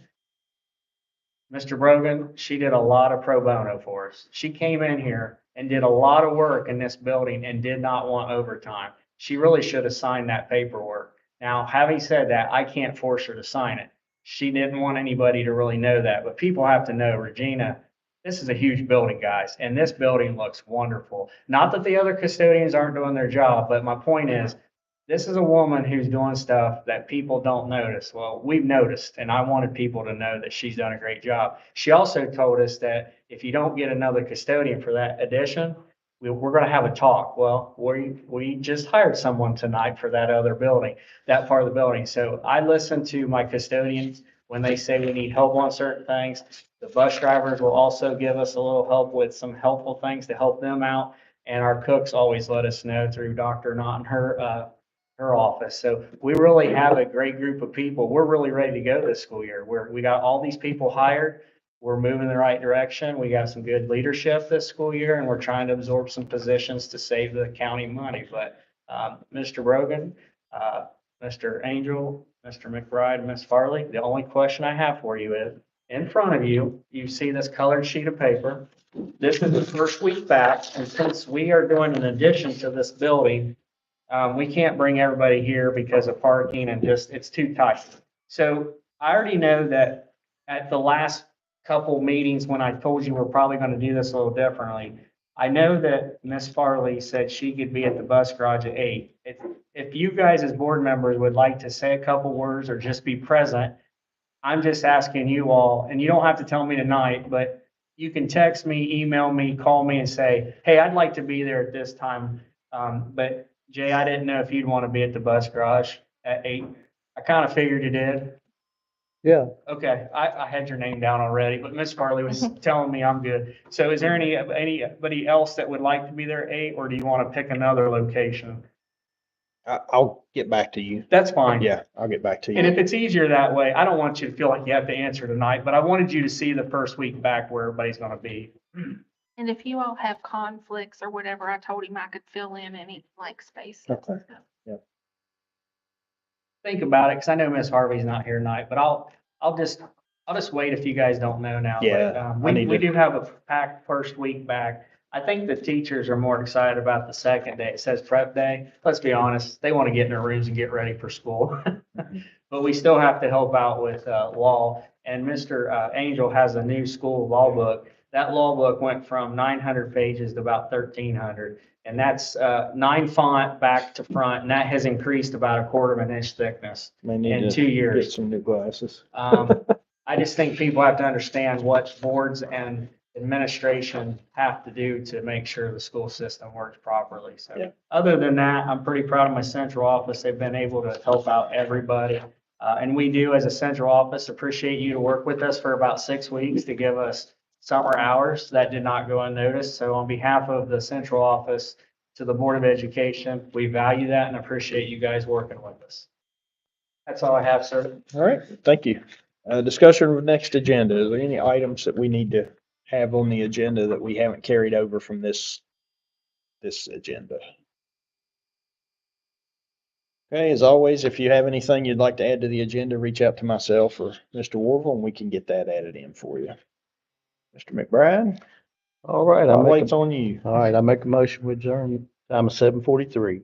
Mr. Brogan, she did a lot of pro bono for us. She came in here and did a lot of work in this building and did not want overtime. She really should have signed that paperwork. Now, having said that, I can't force her to sign it. She didn't want anybody to really know that, but people have to know, Regina, this is a huge building, guys, and this building looks wonderful. Not that the other custodians aren't doing their job, but my point is, this is a woman who's doing stuff that people don't notice. Well, we've noticed, and I wanted people to know that she's done a great job. She also told us that if you don't get another custodian for that addition, we're going to have a talk. Well, we just hired someone tonight for that other building, that part of the building. So I listen to my custodians when they say we need help on certain things. The bus drivers will also give us a little help with some helpful things to help them out. And our cooks always let us know through Dr. Knott and her office. So we really have a great group of people. We're really ready to go this school year. We got all these people hired. We're moving in the right direction. We got some good leadership this school year, and we're trying to absorb some positions to save the county money. But Mr. Brogan, Mr. Angel, Mr. McBride, and Ms. Farley, the only question I have for you is, in front of you, you see this colored sheet of paper. This is the first week back, and since we are doing an addition to this building, we can't bring everybody here because of parking and it's too tight. So I already know that at the last couple meetings when I told you we're probably going to do this a little differently, I know that Ms. Farley said she could be at the bus garage at 8. If you guys as board members would like to say a couple words or just be present, I'm just asking you all, and you don't have to tell me tonight, but you can text me, email me, call me and say, hey, I'd like to be there at this time. But Jay, I didn't know if you'd want to be at the bus garage at 8. I kind of figured you did. Yeah. Okay, I had your name down already, but Miss Farley was telling me I'm good. So is there anybody else that would like to be there at 8, or do you want to pick another location? I'll get back to you. That's fine. Yeah, I'll get back to And you. if it's easier that way, I don't want you to feel like you have to answer tonight, but I wanted you to see the first week back where everybody's gonna be. And if you all have conflicts or whatever, I told him I could fill in any blank spaces. Okay. Think about it, because I know Miss Harvey's not here tonight, but I'll just wait if you guys don't know now. But, Yeah, I need we to- do have a packed first week back. I think the teachers are more excited about the second day. It says prep day. Let's be honest, they want to get in their rooms and get ready for school. But we still have to help out with law. And Mr. Angel has a new school law book. That law book went from 900 pages to about 1,300. And that's 9 font back to front, and that has increased about a quarter of an inch thickness May need in to 2 years. get some new glasses. I just think people have to understand what boards and administration have to do to make sure the school system works properly. So Yeah. other than that, I'm pretty proud of my central office. They've been able to help out everybody. And we do, as a central office, appreciate you to work with us for about 6 weeks to give us summer hours. That did not go unnoticed. So on behalf of the central office to the Board of Education, we value that and appreciate you guys working with us. That's all I have, sir. All right, thank you. Discussion of next agenda. Is there any items that we need to have on the agenda that we haven't carried over from this agenda? Okay, as always, if you have anything you'd like to add to the agenda, reach out to myself or Mr. Warville, and we can get that added in for you. Mr. McBride, All right, spotlight's on you. all right, I make a motion with adjourn, time of 7:43.